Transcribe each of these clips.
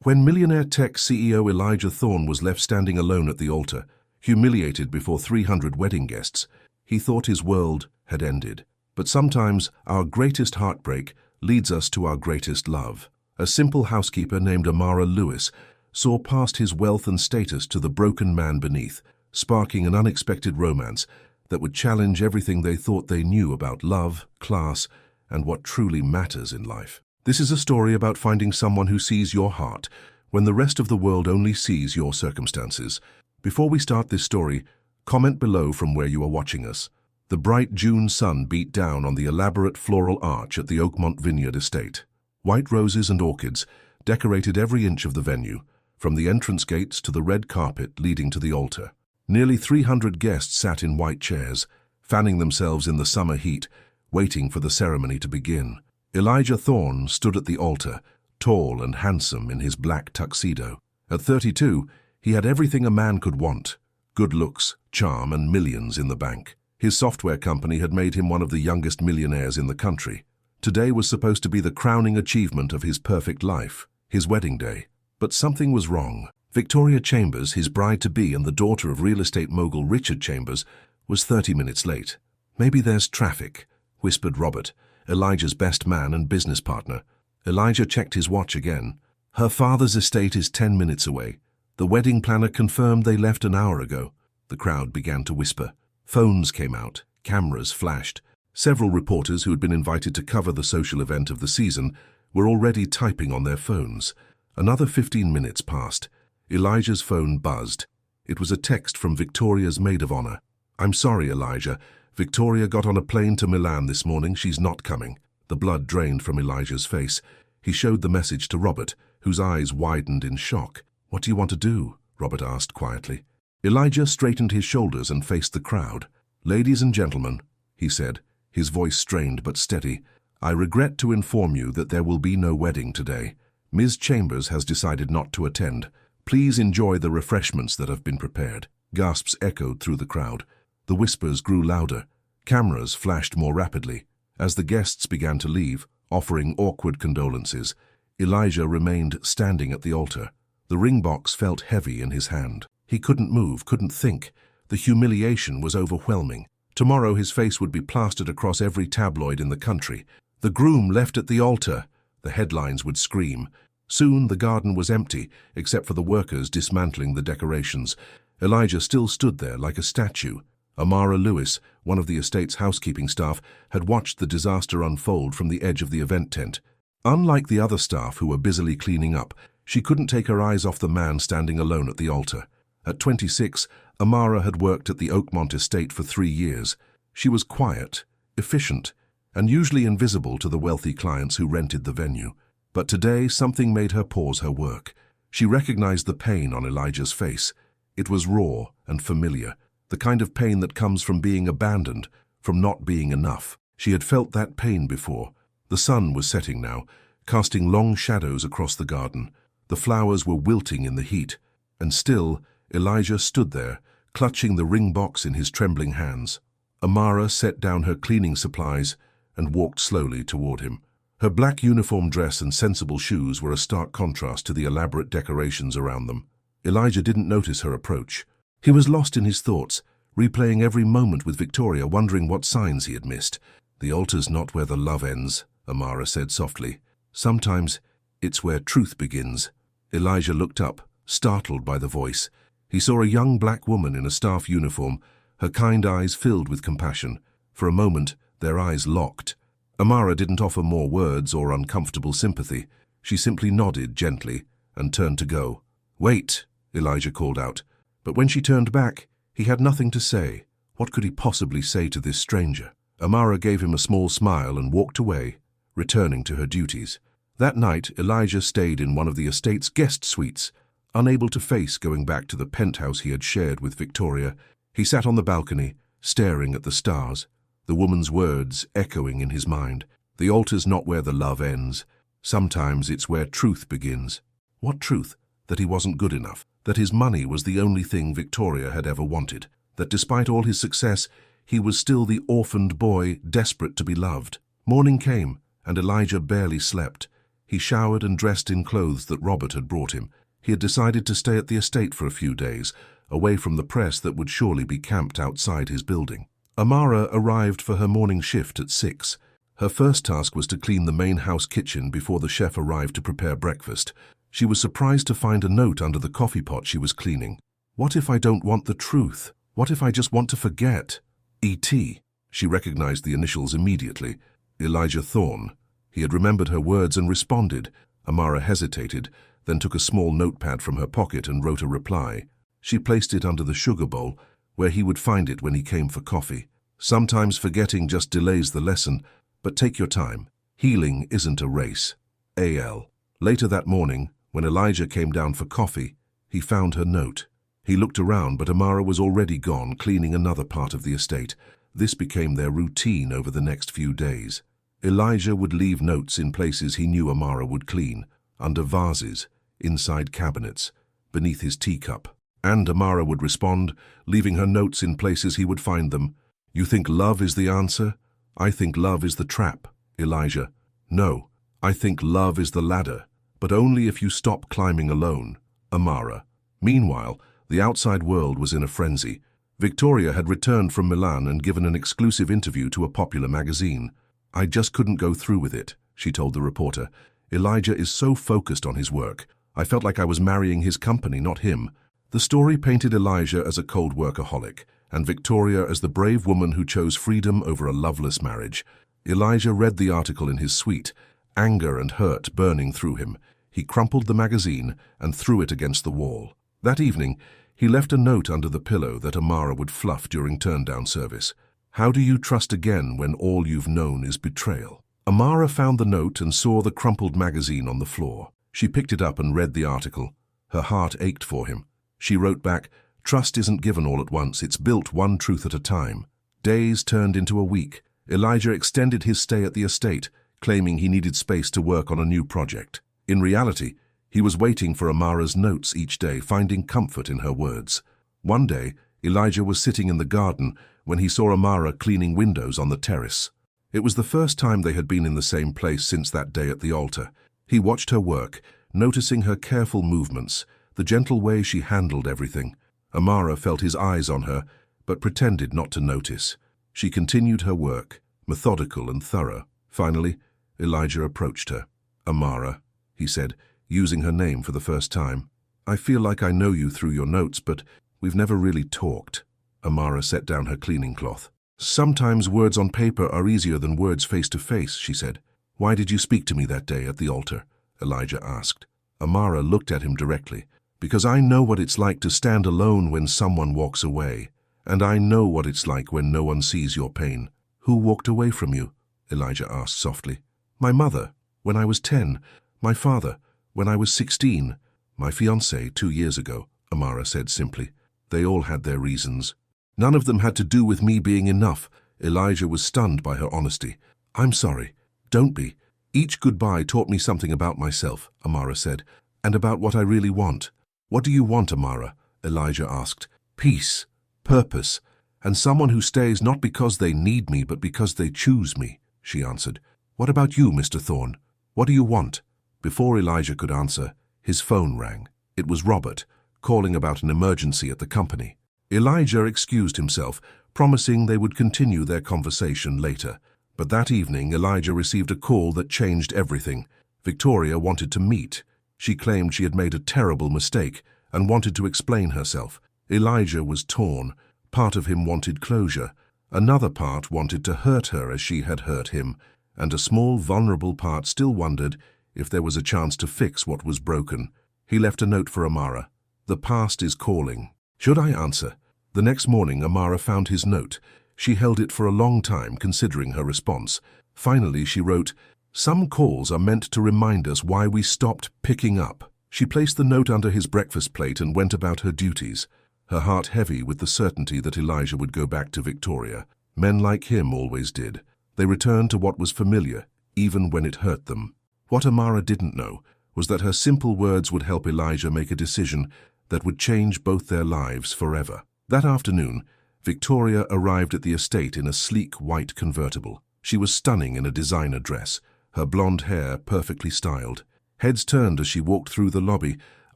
When Millionaire Tech CEO Elijah Thorne was left standing alone at the altar, humiliated before 300 wedding guests, he thought his world had ended. But sometimes our greatest heartbreak leads us to our greatest love. A simple housekeeper named Amara Lewis saw past his wealth and status to the broken man beneath, sparking an unexpected romance that would challenge everything they thought they knew about love, class, and what truly matters in life. This is a story about finding someone who sees your heart when the rest of the world only sees your circumstances. Before we start this story, comment below from where you are watching us. The bright June sun beat down on the elaborate floral arch at the Oakmont Vineyard estate. White roses and orchids decorated every inch of the venue, from the entrance gates to the red carpet leading to the altar. Nearly 300 guests sat in white chairs, fanning themselves in the summer heat, waiting for the ceremony to begin. Elijah Thorne stood at the altar, tall and handsome in his black tuxedo. At 32, he had everything a man could want: good looks, charm, and millions in the bank. His software company had made him one of the youngest millionaires in the country. Today was supposed to be the crowning achievement of his perfect life, his wedding day. But something was wrong. Victoria Chambers, his bride-to-be and the daughter of real estate mogul Richard Chambers, was 30 minutes late. "Maybe there's traffic," whispered Robert, Elijah's best man and business partner. Elijah checked his watch again. "Her father's estate is 10 minutes away. The wedding planner confirmed they left an hour ago." The crowd began to whisper. Phones came out, cameras flashed. Several reporters who had been invited to cover the social event of the season were already typing on their phones. Another 15 minutes passed. Elijah's phone buzzed. It was a text from Victoria's maid of honor. "I'm sorry, Elijah. Victoria got on a plane to Milan this morning. She's not coming." The blood drained from Elijah's face. He showed the message to Robert, whose eyes widened in shock. "What do you want to do?" Robert asked quietly. Elijah straightened his shoulders and faced the crowd. "Ladies and gentlemen," he said, his voice strained but steady, "I regret to inform you that there will be no wedding today. Ms. Chambers has decided not to attend. Please enjoy the refreshments that have been prepared." Gasps echoed through the crowd. The whispers grew louder. Cameras flashed more rapidly. As the guests began to leave, offering awkward condolences, Elijah remained standing at the altar. The ring box felt heavy in his hand. He couldn't move, couldn't think. The humiliation was overwhelming. Tomorrow his face would be plastered across every tabloid in the country. "The groom left at the altar," the headlines would scream. Soon the garden was empty, except for the workers dismantling the decorations. Elijah still stood there like a statue. Amara Lewis, one of the estate's housekeeping staff, had watched the disaster unfold from the edge of the event tent. Unlike the other staff who were busily cleaning up, she couldn't take her eyes off the man standing alone at the altar. At 26, Amara had worked at the Oakmont estate for 3 years. She was quiet, efficient, and usually invisible to the wealthy clients who rented the venue. But today something made her pause her work. She recognized the pain on Elijah's face. It was raw and familiar, the kind of pain that comes from being abandoned, from not being enough. She had felt that pain before. The sun was setting now, casting long shadows across the garden. The flowers were wilting in the heat, and still Elijah stood there, clutching the ring box in his trembling hands. Amara set down her cleaning supplies and walked slowly toward him. Her black uniform dress and sensible shoes were a stark contrast to the elaborate decorations around them. Elijah didn't notice her approach. He was lost in his thoughts, replaying every moment with Victoria, wondering what signs he had missed. "The altar's not where the love ends," Amara said softly. "Sometimes it's where truth begins." Elijah looked up, startled by the voice. He saw a young black woman in a staff uniform, her kind eyes filled with compassion. For a moment, their eyes locked. Amara didn't offer more words or uncomfortable sympathy. She simply nodded gently and turned to go. "Wait," Elijah called out. But when she turned back, he had nothing to say. What could he possibly say to this stranger? Amara gave him a small smile and walked away, returning to her duties. That night, Elijah stayed in one of the estate's guest suites. Unable to face going back to the penthouse he had shared with Victoria, he sat on the balcony, staring at the stars, the woman's words echoing in his mind. "The altar's not where the love ends. Sometimes it's where truth begins." What truth? That he wasn't good enough, that his money was the only thing Victoria had ever wanted, that despite all his success, he was still the orphaned boy desperate to be loved. Morning came, and Elijah barely slept. He showered and dressed in clothes that Robert had brought him. He had decided to stay at the estate for a few days, away from the press that would surely be camped outside his building. Amara arrived for her morning shift at 6. Her first task was to clean the main house kitchen before the chef arrived to prepare breakfast. She was surprised to find a note under the coffee pot she was cleaning. "What if I don't want the truth? What if I just want to forget?" E.T. She recognized the initials immediately. Elijah Thorne. He had remembered her words and responded. Amara hesitated, then took a small notepad from her pocket and wrote a reply. She placed it under the sugar bowl, where he would find it when he came for coffee. Sometimes forgetting just delays the lesson, but take your time. Healing isn't a race. A.L. Later that morning, when Elijah came down for coffee, he found her note. He looked around, but Amara was already gone, cleaning another part of the estate. This became their routine over the next few days. Elijah would leave notes in places he knew Amara would clean, under vases, inside cabinets, beneath his teacup. And Amara would respond, leaving her notes in places he would find them. "You think love is the answer? I think love is the trap." Elijah: "No, I think love is the ladder, but only if you stop climbing alone." Amara. Meanwhile, the outside world was in a frenzy. Victoria had returned from Milan and given an exclusive interview to a popular magazine. "I just couldn't go through with it," she told the reporter. "Elijah is so focused on his work. I felt like I was marrying his company, not him." The story painted Elijah as a cold workaholic, and Victoria as the brave woman who chose freedom over a loveless marriage. Elijah read the article in his suite, anger and hurt burning through him. He crumpled the magazine and threw it against the wall. That evening, he left a note under the pillow that Amara would fluff during turn-down service. "How do you trust again when all you've known is betrayal?" Amara found the note and saw the crumpled magazine on the floor. She picked it up and read the article. Her heart ached for him. She wrote back, "Trust isn't given all at once, it's built one truth at a time." Days turned into a week. Elijah extended his stay at the estate, claiming he needed space to work on a new project. In reality, he was waiting for Amara's notes each day, finding comfort in her words. One day, Elijah was sitting in the garden when he saw Amara cleaning windows on the terrace. It was the first time they had been in the same place since that day at the altar. He watched her work, noticing her careful movements, the gentle way she handled everything. Amara felt his eyes on her, but pretended not to notice. She continued her work, methodical and thorough. Finally, Elijah approached her. "Amara," he said, using her name for the first time. "I feel like I know you through your notes, but we've never really talked." Amara set down her cleaning cloth. "Sometimes words on paper are easier than words face to face," she said. "Why did you speak to me that day at the altar?" Elijah asked. Amara looked at him directly. "Because I know what it's like to stand alone when someone walks away, and I know what it's like when no one sees your pain." "Who walked away from you?" Elijah asked softly. "My mother, when I was 10. My father, when I was 16. My fiancé 2 years ago," Amara said simply. "They all had their reasons. None of them had to do with me being enough." Elijah was stunned by her honesty. "I'm sorry. Don't be. Each goodbye taught me something about myself," Amara said, "and about what I really want." "What do you want, Amara?" Elijah asked. "Peace, purpose, and someone who stays not because they need me, but because they choose me," she answered. "What about you, Mr. Thorne? What do you want?" Before Elijah could answer, his phone rang. It was Robert, calling about an emergency at the company. Elijah excused himself, promising they would continue their conversation later. But that evening, Elijah received a call that changed everything. Victoria wanted to meet. She claimed she had made a terrible mistake and wanted to explain herself. Elijah was torn. Part of him wanted closure. Another part wanted to hurt her as she had hurt him. And a small, vulnerable part still wondered if there was a chance to fix what was broken. He left a note for Amara. "The past is calling. Should I answer?" The next morning, Amara found his note. She held it for a long time, considering her response. Finally, she wrote, "Some calls are meant to remind us why we stopped picking up." She placed the note under his breakfast plate and went about her duties, her heart heavy with the certainty that Elijah would go back to Victoria. Men like him always did. They returned to what was familiar, even when it hurt them. What Amara didn't know was that her simple words would help Elijah make a decision that would change both their lives forever. That afternoon, Victoria arrived at the estate in a sleek white convertible. She was stunning in a designer dress, her blonde hair perfectly styled. Heads turned as she walked through the lobby,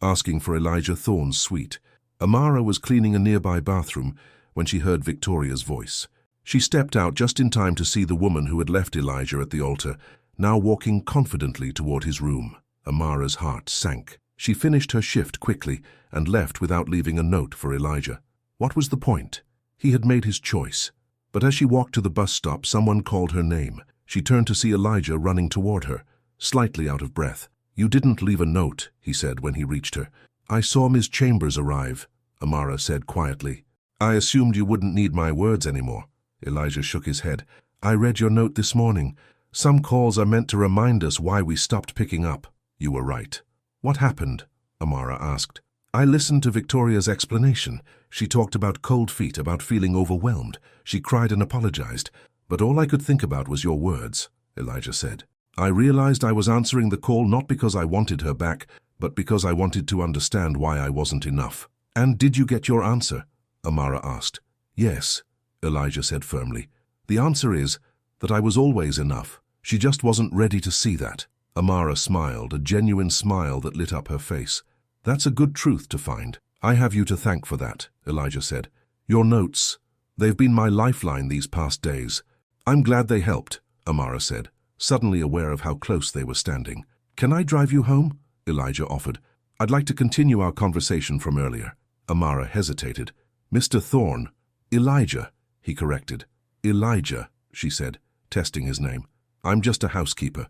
asking for Elijah Thorne's suite. Amara was cleaning a nearby bathroom when she heard Victoria's voice. She stepped out just in time to see the woman who had left Elijah at the altar, now walking confidently toward his room. Amara's heart sank. She finished her shift quickly and left without leaving a note for Elijah. What was the point? He had made his choice. But as she walked to the bus stop, someone called her name. She turned to see Elijah running toward her, slightly out of breath. "You didn't leave a note," he said when he reached her. "I saw Ms. Chambers arrive," Amara said quietly. "I assumed you wouldn't need my words anymore." Elijah shook his head. "I read your note this morning. Some calls are meant to remind us why we stopped picking up." "You were right." "What happened?" Amara asked. "I listened to Victoria's explanation. She talked about cold feet, about feeling overwhelmed. She cried and apologized. But all I could think about was your words," Elijah said. "I realized I was answering the call not because I wanted her back, but because I wanted to understand why I wasn't enough." "And did you get your answer?" Amara asked. "Yes," Elijah said firmly. "The answer is that I was always enough. She just wasn't ready to see that." Amara smiled, a genuine smile that lit up her face. "That's a good truth to find. I have you to thank for that," Elijah said. "Your notes, they've been my lifeline these past days." "I'm glad they helped," Amara said, suddenly aware of how close they were standing. "Can I drive you home?" Elijah offered. "I'd like to continue our conversation from earlier." Amara hesitated. "Mr. Thorne." "Elijah," he corrected. "Elijah," she said, testing his name. "I'm just a housekeeper.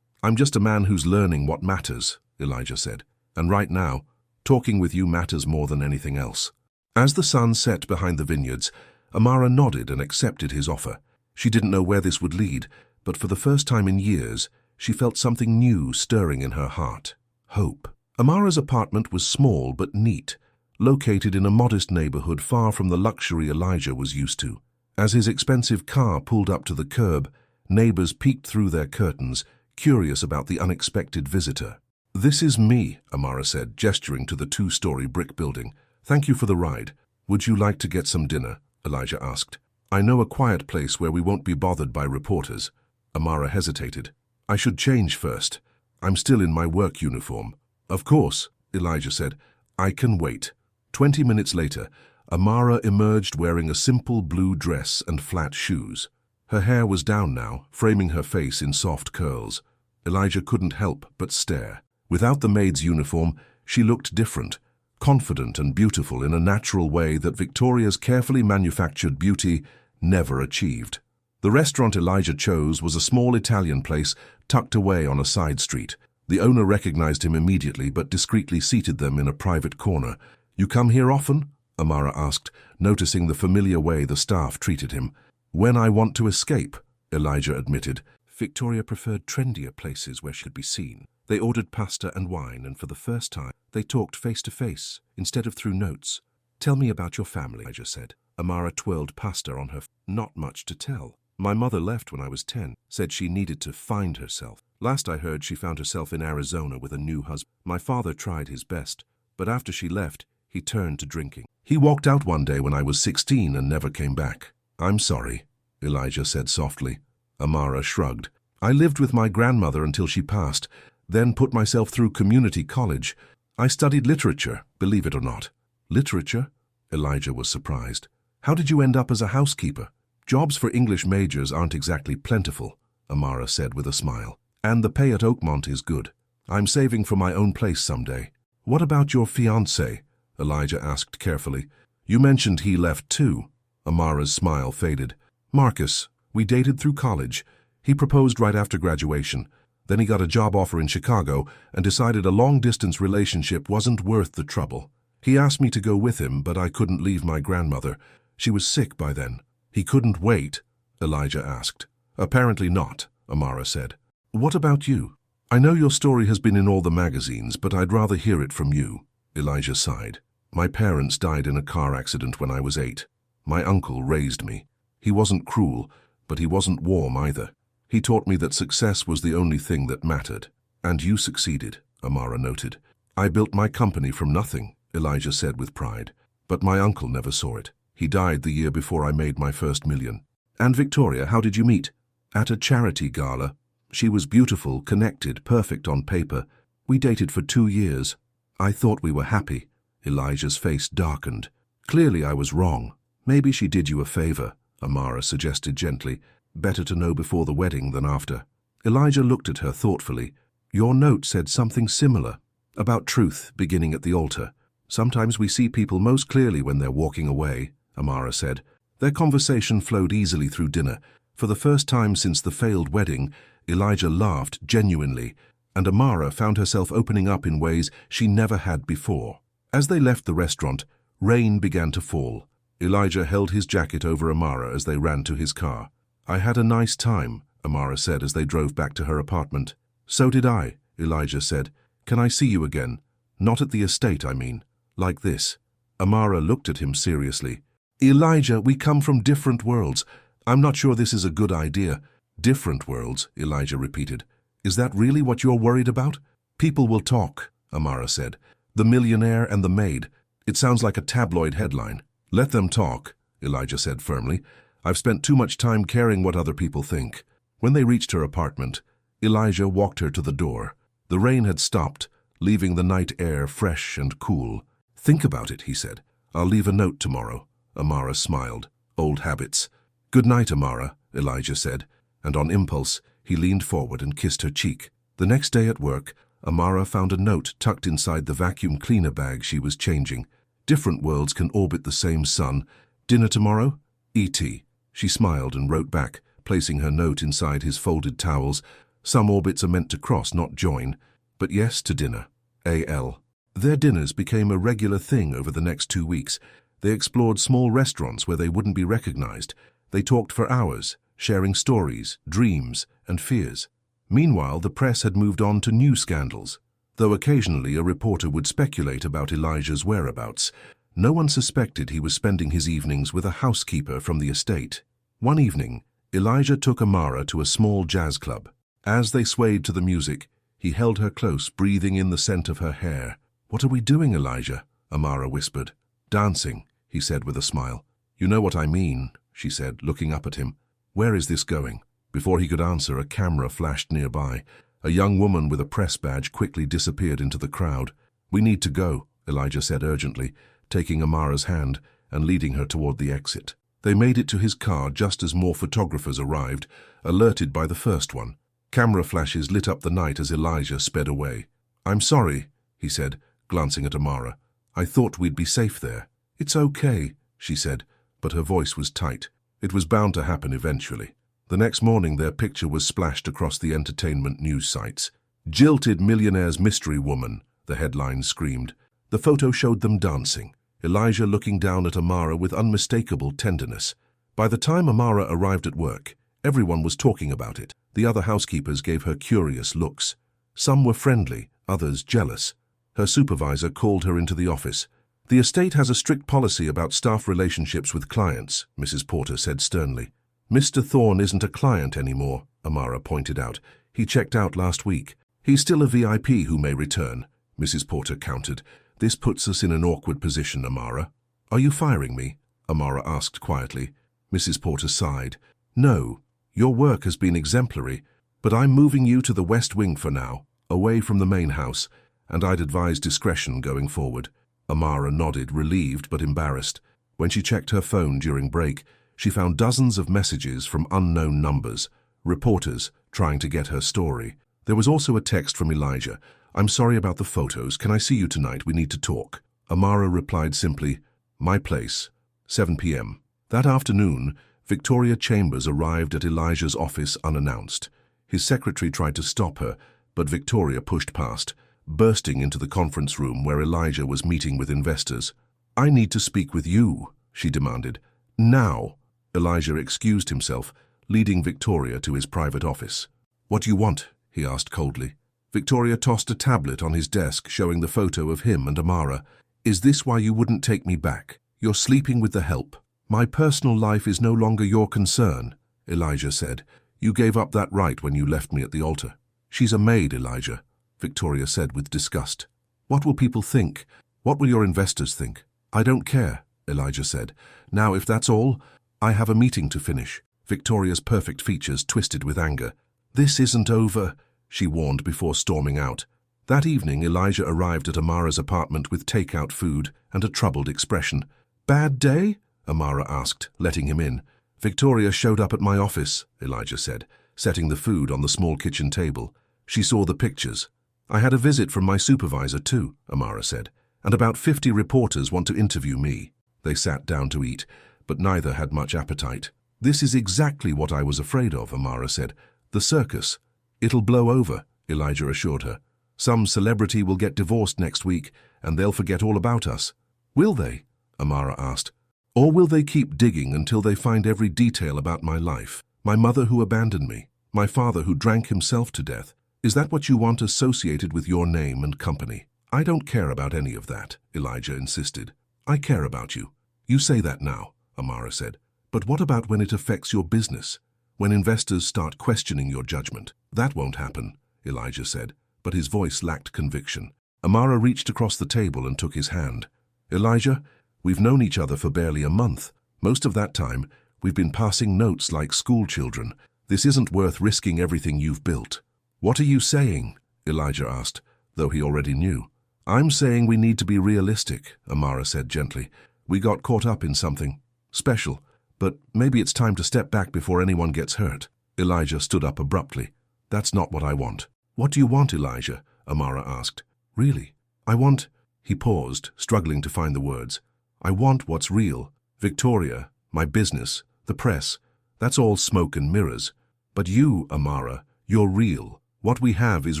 I'm just a man who's learning what matters," Elijah said. "And right now, talking with you matters more than anything else." As the sun set behind the vineyards, Amara nodded and accepted his offer. She didn't know where this would lead, but for the first time in years, she felt something new stirring in her heart. Hope. Amara's apartment was small but neat, located in a modest neighborhood far from the luxury Elijah was used to. As his expensive car pulled up to the curb, neighbors peeked through their curtains, curious about the unexpected visitor. "This is me," Amara said, gesturing to the two-story brick building. "Thank you for the ride. Would you like to get some dinner?" Elijah asked. "I know a quiet place where we won't be bothered by reporters." Amara hesitated. "I should change first. I'm still in my work uniform." "Of course," Elijah said. "I can wait." 20 minutes later, Amara emerged wearing a simple blue dress and flat shoes. Her hair was down now, framing her face in soft curls. Elijah couldn't help but stare. Without the maid's uniform, she looked different, confident and beautiful in a natural way that Victoria's carefully manufactured beauty never achieved. The restaurant Elijah chose was a small Italian place tucked away on a side street. The owner recognized him immediately but discreetly seated them in a private corner. "You come here often?" Amara asked, noticing the familiar way the staff treated him. "When I want to escape," Elijah admitted. Victoria preferred trendier places where she could be seen. They ordered pasta and wine, and for the first time, they talked face to face, instead of through notes. "Tell me about your family," Elijah said. Amara twirled pasta on her. "Not much to tell. My mother left when I was 10, said she needed to find herself. Last I heard, she found herself in Arizona with a new husband. My father tried his best, but after she left, he turned to drinking. He walked out one day when I was 16 and never came back." "I'm sorry," Elijah said softly. Amara shrugged. "I lived with my grandmother until she passed, then put myself through community college. I studied literature, believe it or not." "Literature?" Elijah was surprised. "How did you end up as a housekeeper?" "Jobs for English majors aren't exactly plentiful," Amara said with a smile. "And the pay at Oakmont is good. I'm saving for my own place someday." "What about your fiancé?" Elijah asked carefully. "You mentioned he left too." Amara's smile faded. "Marcus. We dated through college. He proposed right after graduation. Then he got a job offer in Chicago and decided a long-distance relationship wasn't worth the trouble. He asked me to go with him, but I couldn't leave my grandmother. She was sick by then." "He couldn't wait?" Elijah asked. "Apparently not," Amara said. "What about you? I know your story has been in all the magazines, but I'd rather hear it from you." Elijah sighed. "My parents died in a car accident when I was 8. My uncle raised me. He wasn't cruel, but he wasn't warm either. He taught me that success was the only thing that mattered." "And you succeeded," Amara noted. "I built my company from nothing," Elijah said with pride. "But my uncle never saw it. He died the year before I made my first million." "And Victoria, how did you meet?" "At a charity gala." She was beautiful, connected, perfect on paper. We dated for 2 years. I thought we were happy. Elijah's face darkened. Clearly I was wrong. Maybe she did you a favor, Amara suggested gently. Better to know before the wedding than after. Elijah looked at her thoughtfully. Your note said something similar. About truth beginning at the altar. Sometimes we see people most clearly when they're walking away, Amara said. Their conversation flowed easily through dinner. For the first time since the failed wedding, Elijah laughed genuinely, and Amara found herself opening up in ways she never had before. As they left the restaurant, rain began to fall. Elijah held his jacket over Amara as they ran to his car. I had a nice time, Amara said as they drove back to her apartment. So did I, Elijah said. Can I see you again? Not at the estate, I mean. Like this. Amara looked at him seriously. Elijah, we come from different worlds. I'm not sure this is a good idea. Different worlds, Elijah repeated. Is that really what you're worried about? People will talk, Amara said. The Millionaire and the Maid. It sounds like a tabloid headline. Let them talk, Elijah said firmly. I've spent too much time caring what other people think. When they reached her apartment, Elijah walked her to the door. The rain had stopped, leaving the night air fresh and cool. Think about it, he said. I'll leave a note tomorrow. Amara smiled. Old habits. Good night, Amara, Elijah said, and on impulse, he leaned forward and kissed her cheek. The next day at work, Amara found a note tucked inside the vacuum cleaner bag she was changing. Different worlds can orbit the same sun. Dinner tomorrow? E.T. She smiled and wrote back, placing her note inside his folded towels. Some orbits are meant to cross, not join. But yes to dinner. A.L. Their dinners became a regular thing over the next 2 weeks. They explored small restaurants where they wouldn't be recognized. They talked for hours, sharing stories, dreams, and fears. Meanwhile, the press had moved on to new scandals. Though occasionally a reporter would speculate about Elijah's whereabouts, no one suspected he was spending his evenings with a housekeeper from the estate. One evening, Elijah took Amara to a small jazz club. As they swayed to the music, he held her close, breathing in the scent of her hair. What are we doing, Elijah? Amara whispered. Dancing, he said with a smile. You know what I mean, she said, looking up at him. Where is this going? Before he could answer, a camera flashed nearby. A young woman with a press badge quickly disappeared into the crowd. We need to go, Elijah said urgently, taking Amara's hand and leading her toward the exit. They made it to his car just as more photographers arrived, alerted by the first one. Camera flashes lit up the night as Elijah sped away. I'm sorry, he said, glancing at Amara. I thought we'd be safe there. It's okay, she said, but her voice was tight. It was bound to happen eventually. The next morning their picture was splashed across the entertainment news sites. Jilted Millionaire's mystery woman, the headline screamed. The photo showed them dancing, Elijah looking down at Amara with unmistakable tenderness. By the time Amara arrived at work, everyone was talking about it. The other housekeepers gave her curious looks. Some were friendly, others jealous. Her supervisor called her into the office. The estate has a strict policy about staff relationships with clients, Mrs. Porter said sternly. Mr. Thorne isn't a client anymore, Amara pointed out. He checked out last week. He's still a VIP who may return, Mrs. Porter countered. This puts us in an awkward position, Amara. Are you firing me? Amara asked quietly. Mrs. Porter sighed. No, your work has been exemplary, but I'm moving you to the West Wing for now, away from the main house, and I'd advise discretion going forward. Amara nodded, relieved but embarrassed. When she checked her phone during break, she found dozens of messages from unknown numbers, reporters trying to get her story. There was also a text from Elijah. I'm sorry about the photos. Can I see you tonight? We need to talk. Amara replied simply, My place, 7 p.m. That afternoon, Victoria Chambers arrived at Elijah's office unannounced. His secretary tried to stop her, but Victoria pushed past, bursting into the conference room where Elijah was meeting with investors. I need to speak with you, she demanded. Now. Elijah excused himself, leading Victoria to his private office. What do you want? He asked coldly. Victoria tossed a tablet on his desk showing the photo of him and Amara. Is this why you wouldn't take me back? You're sleeping with the help. My personal life is no longer your concern, Elijah said. You gave up that right when you left me at the altar. She's a maid, Elijah, Victoria said with disgust. What will people think? What will your investors think? I don't care, Elijah said. Now, if that's all, I have a meeting to finish. Victoria's perfect features twisted with anger. "This isn't over," she warned before storming out. That evening, Elijah arrived at Amara's apartment with takeout food and a troubled expression. "Bad day?" Amara asked, letting him in. "Victoria showed up at my office," Elijah said, setting the food on the small kitchen table. "She saw the pictures." "I had a visit from my supervisor too," Amara said, "and about 50 reporters want to interview me." They sat down to eat, but neither had much appetite. "This is exactly what I was afraid of," Amara said. "The circus." "It'll blow over," Elijah assured her. "Some celebrity will get divorced next week, and they'll forget all about us." "Will they?" Amara asked. "Or will they keep digging until they find every detail about my life? My mother who abandoned me, my father who drank himself to death. Is that what you want associated with your name and company?" "I don't care about any of that," Elijah insisted. "I care about you." "You say that now," Amara said. "But what about when it affects your business? When investors start questioning your judgment?" "That won't happen," Elijah said, but his voice lacked conviction. Amara reached across the table and took his hand. "Elijah, we've known each other for barely a month. Most of that time, we've been passing notes like school children. This isn't worth risking everything you've built." "What are you saying?" Elijah asked, though he already knew. "I'm saying we need to be realistic," Amara said gently. "We got caught up in something special, but maybe it's time to step back before anyone gets hurt." Elijah stood up abruptly. "That's not what I want." "What do you want, Elijah?" Amara asked. "Really? I want—" He paused, struggling to find the words. "I want what's real. Victoria, my business, the press. That's all smoke and mirrors. But you, Amara, you're real. What we have is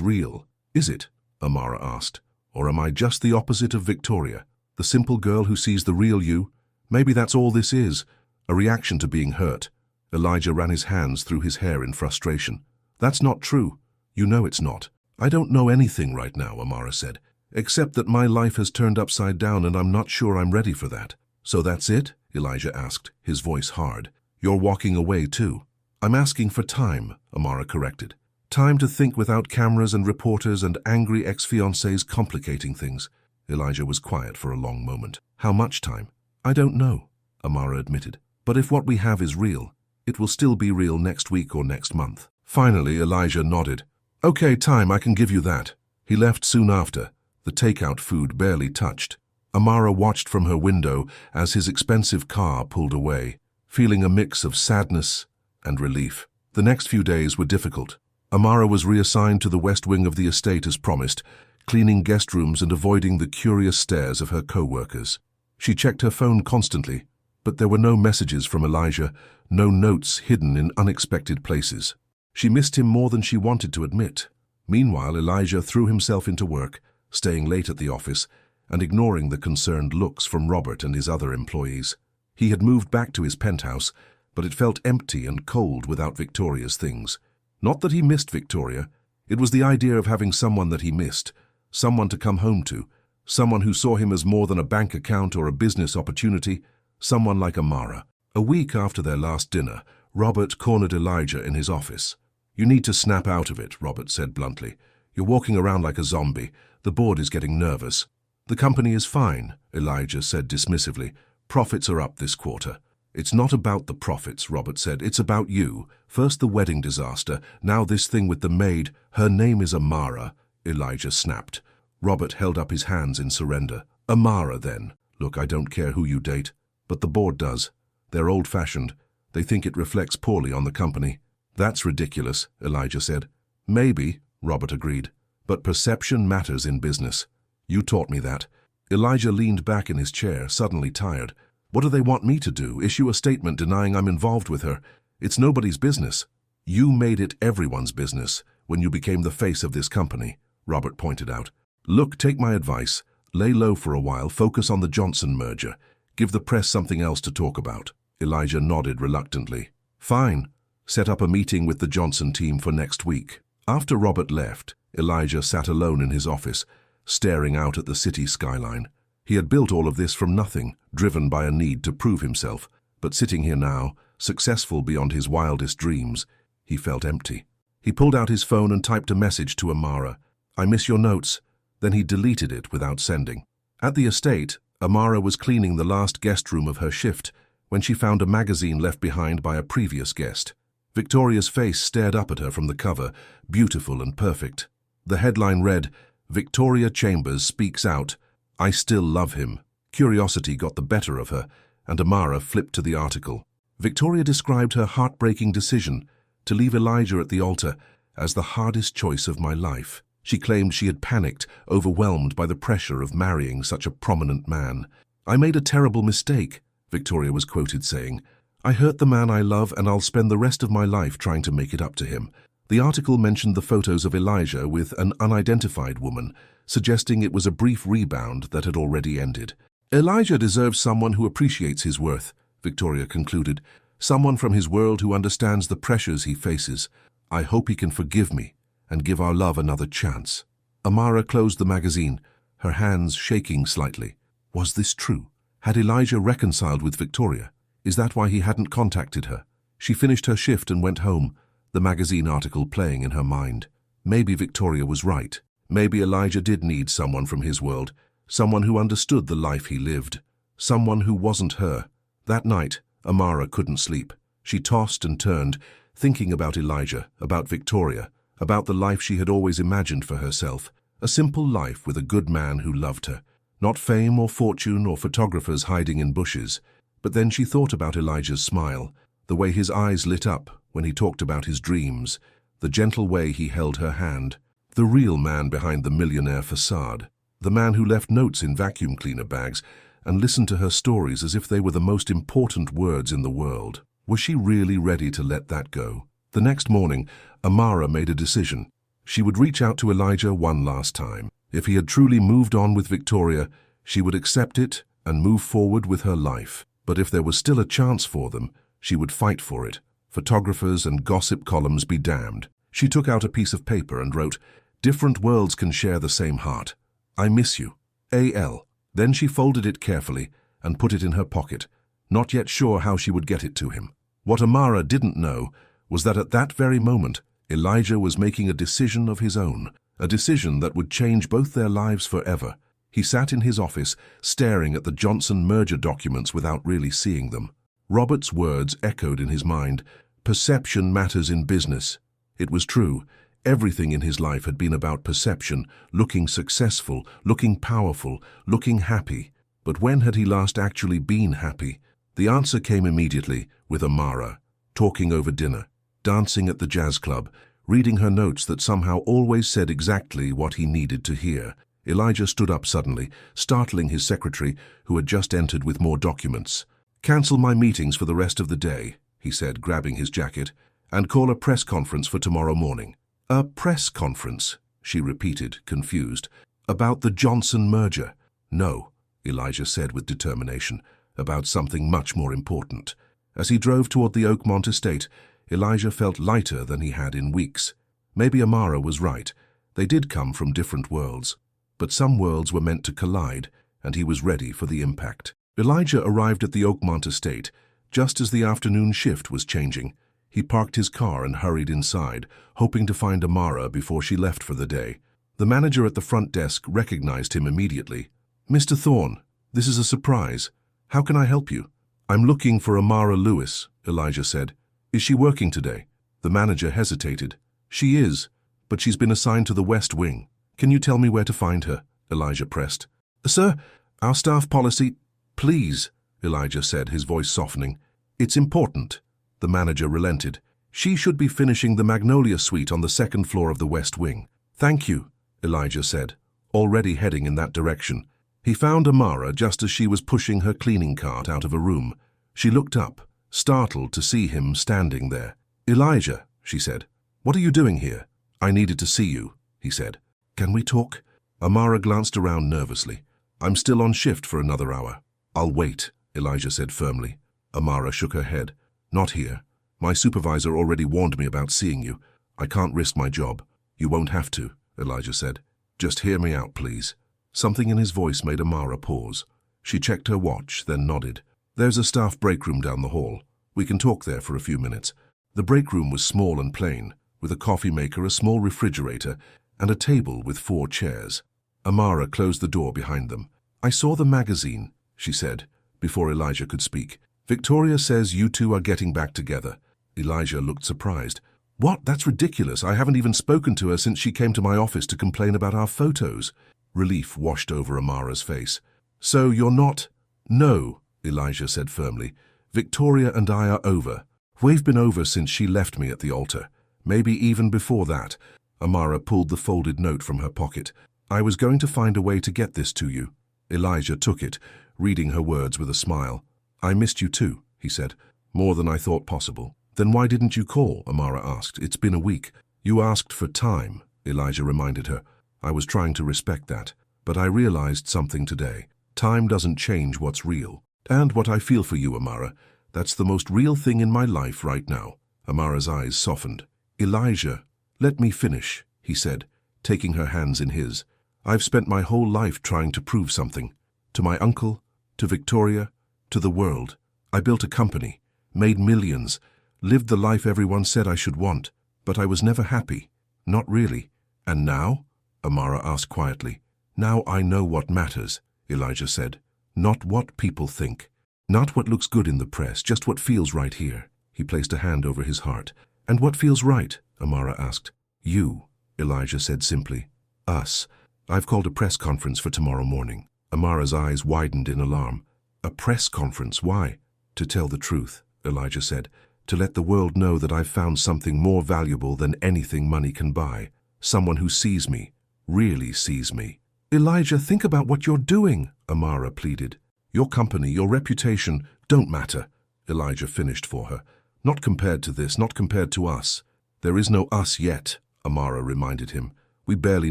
real." "Is it?" Amara asked. "Or am I just the opposite of Victoria? The simple girl who sees the real you? Maybe that's all this is, a reaction to being hurt." Elijah ran his hands through his hair in frustration. "That's not true. You know it's not." "I don't know anything right now," Amara said, "except that my life has turned upside down and I'm not sure I'm ready for that." "So that's it?" Elijah asked, his voice hard. "You're walking away too?" "I'm asking for time," Amara corrected. "Time to think without cameras and reporters and angry ex-fiancés complicating things." Elijah was quiet for a long moment. "How much time?" "I don't know," Amara admitted. "But if what we have is real, it will still be real next week or next month." Finally, Elijah nodded. "Okay, time, I can give you that." He left soon after, the takeout food barely touched. Amara watched from her window as his expensive car pulled away, feeling a mix of sadness and relief. The next few days were difficult. Amara was reassigned to the west wing of the estate as promised, cleaning guest rooms and avoiding the curious stares of her co-workers. She checked her phone constantly, but there were no messages from Elijah, no notes hidden in unexpected places. She missed him more than she wanted to admit. Meanwhile, Elijah threw himself into work, staying late at the office and ignoring the concerned looks from Robert and his other employees. He had moved back to his penthouse, but it felt empty and cold without Victoria's things. Not that he missed Victoria. It was the idea of having someone that he missed, someone to come home to, someone who saw him as more than a bank account or a business opportunity, someone like Amara. A week after their last dinner, Robert cornered Elijah in his office. "You need to snap out of it," Robert said bluntly. "You're walking around like a zombie. The board is getting nervous." "The company is fine," Elijah said dismissively. "Profits are up this quarter." "It's not about the profits," Robert said. "It's about you. First the wedding disaster, now this thing with the maid. Her name is Amara," Elijah snapped. Robert held up his hands in surrender. "Amara, then. Look, I don't care who you date, but the board does. They're old-fashioned. They think it reflects poorly on the company." "That's ridiculous," Elijah said. "Maybe," Robert agreed, "but perception matters in business. You taught me that." Elijah leaned back in his chair, suddenly tired. "What do they want me to do? Issue a statement denying I'm involved with her? It's nobody's business." "You made it everyone's business when you became the face of this company," Robert pointed out. "Look, take my advice. Lay low for a while, focus on the Johnson merger. Give the press something else to talk about." Elijah nodded reluctantly. "Fine. Set up a meeting with the Johnson team for next week." After Robert left, Elijah sat alone in his office, staring out at the city skyline. He had built all of this from nothing, driven by a need to prove himself, but sitting here now, successful beyond his wildest dreams, he felt empty. He pulled out his phone and typed a message to Amara. "I miss your notes." Then he deleted it without sending. At the estate, Amara was cleaning the last guest room of her shift when she found a magazine left behind by a previous guest. Victoria's face stared up at her from the cover, beautiful and perfect. The headline read, "Victoria Chambers speaks out, I still love him." Curiosity got the better of her, and Amara flipped to the article. Victoria described her heartbreaking decision to leave Elijah at the altar as the hardest choice of my life. She claimed she had panicked, overwhelmed by the pressure of marrying such a prominent man. "I made a terrible mistake," Victoria was quoted saying. "I hurt the man I love and I'll spend the rest of my life trying to make it up to him." The article mentioned the photos of Elijah with an unidentified woman, suggesting it was a brief rebound that had already ended. "Elijah deserves someone who appreciates his worth," Victoria concluded. "Someone from his world who understands the pressures he faces. I hope he can forgive me and give our love another chance." Amara closed the magazine, her hands shaking slightly. Was this true? Had Elijah reconciled with Victoria? Is that why he hadn't contacted her? She finished her shift and went home, the magazine article playing in her mind. Maybe Victoria was right. Maybe Elijah did need someone from his world, someone who understood the life he lived, someone who wasn't her. That night, Amara couldn't sleep. She tossed and turned, thinking about Elijah, about Victoria, about the life she had always imagined for herself. A simple life with a good man who loved her. Not fame or fortune or photographers hiding in bushes. But then she thought about Elijah's smile, the way his eyes lit up when he talked about his dreams, the gentle way he held her hand. The real man behind the millionaire facade. The man who left notes in vacuum cleaner bags and listened to her stories as if they were the most important words in the world. Was she really ready to let that go? The next morning, Amara made a decision. She would reach out to Elijah one last time. If he had truly moved on with Victoria, she would accept it and move forward with her life. But if there was still a chance for them, she would fight for it. Photographers and gossip columns be damned. She took out a piece of paper and wrote, "Different worlds can share the same heart. I miss you. A.L." Then she folded it carefully and put it in her pocket, not yet sure how she would get it to him. What Amara didn't know was that at that very moment, Elijah was making a decision of his own, a decision that would change both their lives forever. He sat in his office, staring at the Johnson merger documents without really seeing them. Robert's words echoed in his mind, "Perception matters in business." It was true. Everything in his life had been about perception, looking successful, looking powerful, looking happy. But when had he last actually been happy? The answer came immediately, with Amara, talking over dinner, dancing at the jazz club, reading her notes that somehow always said exactly what he needed to hear. Elijah stood up suddenly, startling his secretary, who had just entered with more documents. "Cancel my meetings for the rest of the day," he said, grabbing his jacket, "and call a press conference for tomorrow morning." "A press conference?" she repeated, confused. "About the Johnson merger?" "No," Elijah said with determination, "about something much more important." As he drove toward the Oakmont estate, Elijah felt lighter than he had in weeks. Maybe Amara was right. They did come from different worlds. But some worlds were meant to collide, and he was ready for the impact. Elijah arrived at the Oakmont estate just as the afternoon shift was changing. He parked his car and hurried inside, hoping to find Amara before she left for the day. The manager at the front desk recognized him immediately. "Mr. Thorne, this is a surprise. How can I help you?" "I'm looking for Amara Lewis," Elijah said. "Is she working today?" The manager hesitated. "She is, but she's been assigned to the West Wing." "Can you tell me where to find her?" Elijah pressed. "Sir, our staff policy—" "Please," Elijah said, his voice softening. "It's important." The manager relented. "She should be finishing the Magnolia Suite on the second floor of the West Wing." "Thank you," Elijah said, already heading in that direction. He found Amara just as she was pushing her cleaning cart out of a room. She looked up, startled to see him standing there. "Elijah," she said, "what are you doing here?" "I needed to see you," he said. "Can we talk?" Amara glanced around nervously. "I'm still on shift for another hour." "I'll wait," Elijah said firmly. Amara shook her head. "Not here. My supervisor already warned me about seeing you. I can't risk my job." "You won't have to," Elijah said. "Just hear me out, please." Something in his voice made Amara pause. She checked her watch, then nodded. "There's a staff break room down the hall. We can talk there for a few minutes." The break room was small and plain, with a coffee maker, a small refrigerator, and a table with 4 chairs. Amara closed the door behind them. "I saw the magazine," she said, before Elijah could speak. "Victoria says you two are getting back together. Elijah looked surprised. What? That's ridiculous. I haven't even spoken to her since she came to my office to complain about our photos. Relief washed over Amara's face. So you're not? No, Elijah said firmly. Victoria and I are over. We've been over since she left me at the altar. Maybe even before that. Amara pulled the folded note from her pocket. I was going to find a way to get this to you. Elijah took it, reading her words with a smile. I missed you too, he said. More than I thought possible. Then why didn't you call? Amara asked. It's been a week. You asked for time, Elijah reminded her. I was trying to respect that. But I realized something today. Time doesn't change what's real. And what I feel for you, Amara. That's the most real thing in my life right now. Amara's eyes softened. Elijah, let me finish, he said, taking her hands in his. I've spent my whole life trying to prove something. To my uncle, to Victoria, to the world. I built a company, made millions, lived the life everyone said I should want, but I was never happy. Not really. And now? Amara asked quietly. Now I know what matters, Elijah said. Not what people think. Not what looks good in the press, just what feels right here. He placed a hand over his heart. And what feels right? Amara asked. You, Elijah said simply. Us. I've called a press conference for tomorrow morning. Amara's eyes widened in alarm. A press conference? Why? To tell the truth, Elijah said. To let the world know that I've found something more valuable than anything money can buy. Someone who sees me, really sees me. Elijah, think about what you're doing, Amara pleaded. Your company, your reputation, don't matter, Elijah finished for her. Not compared to this, not compared to us. There is no us yet, Amara reminded him. We barely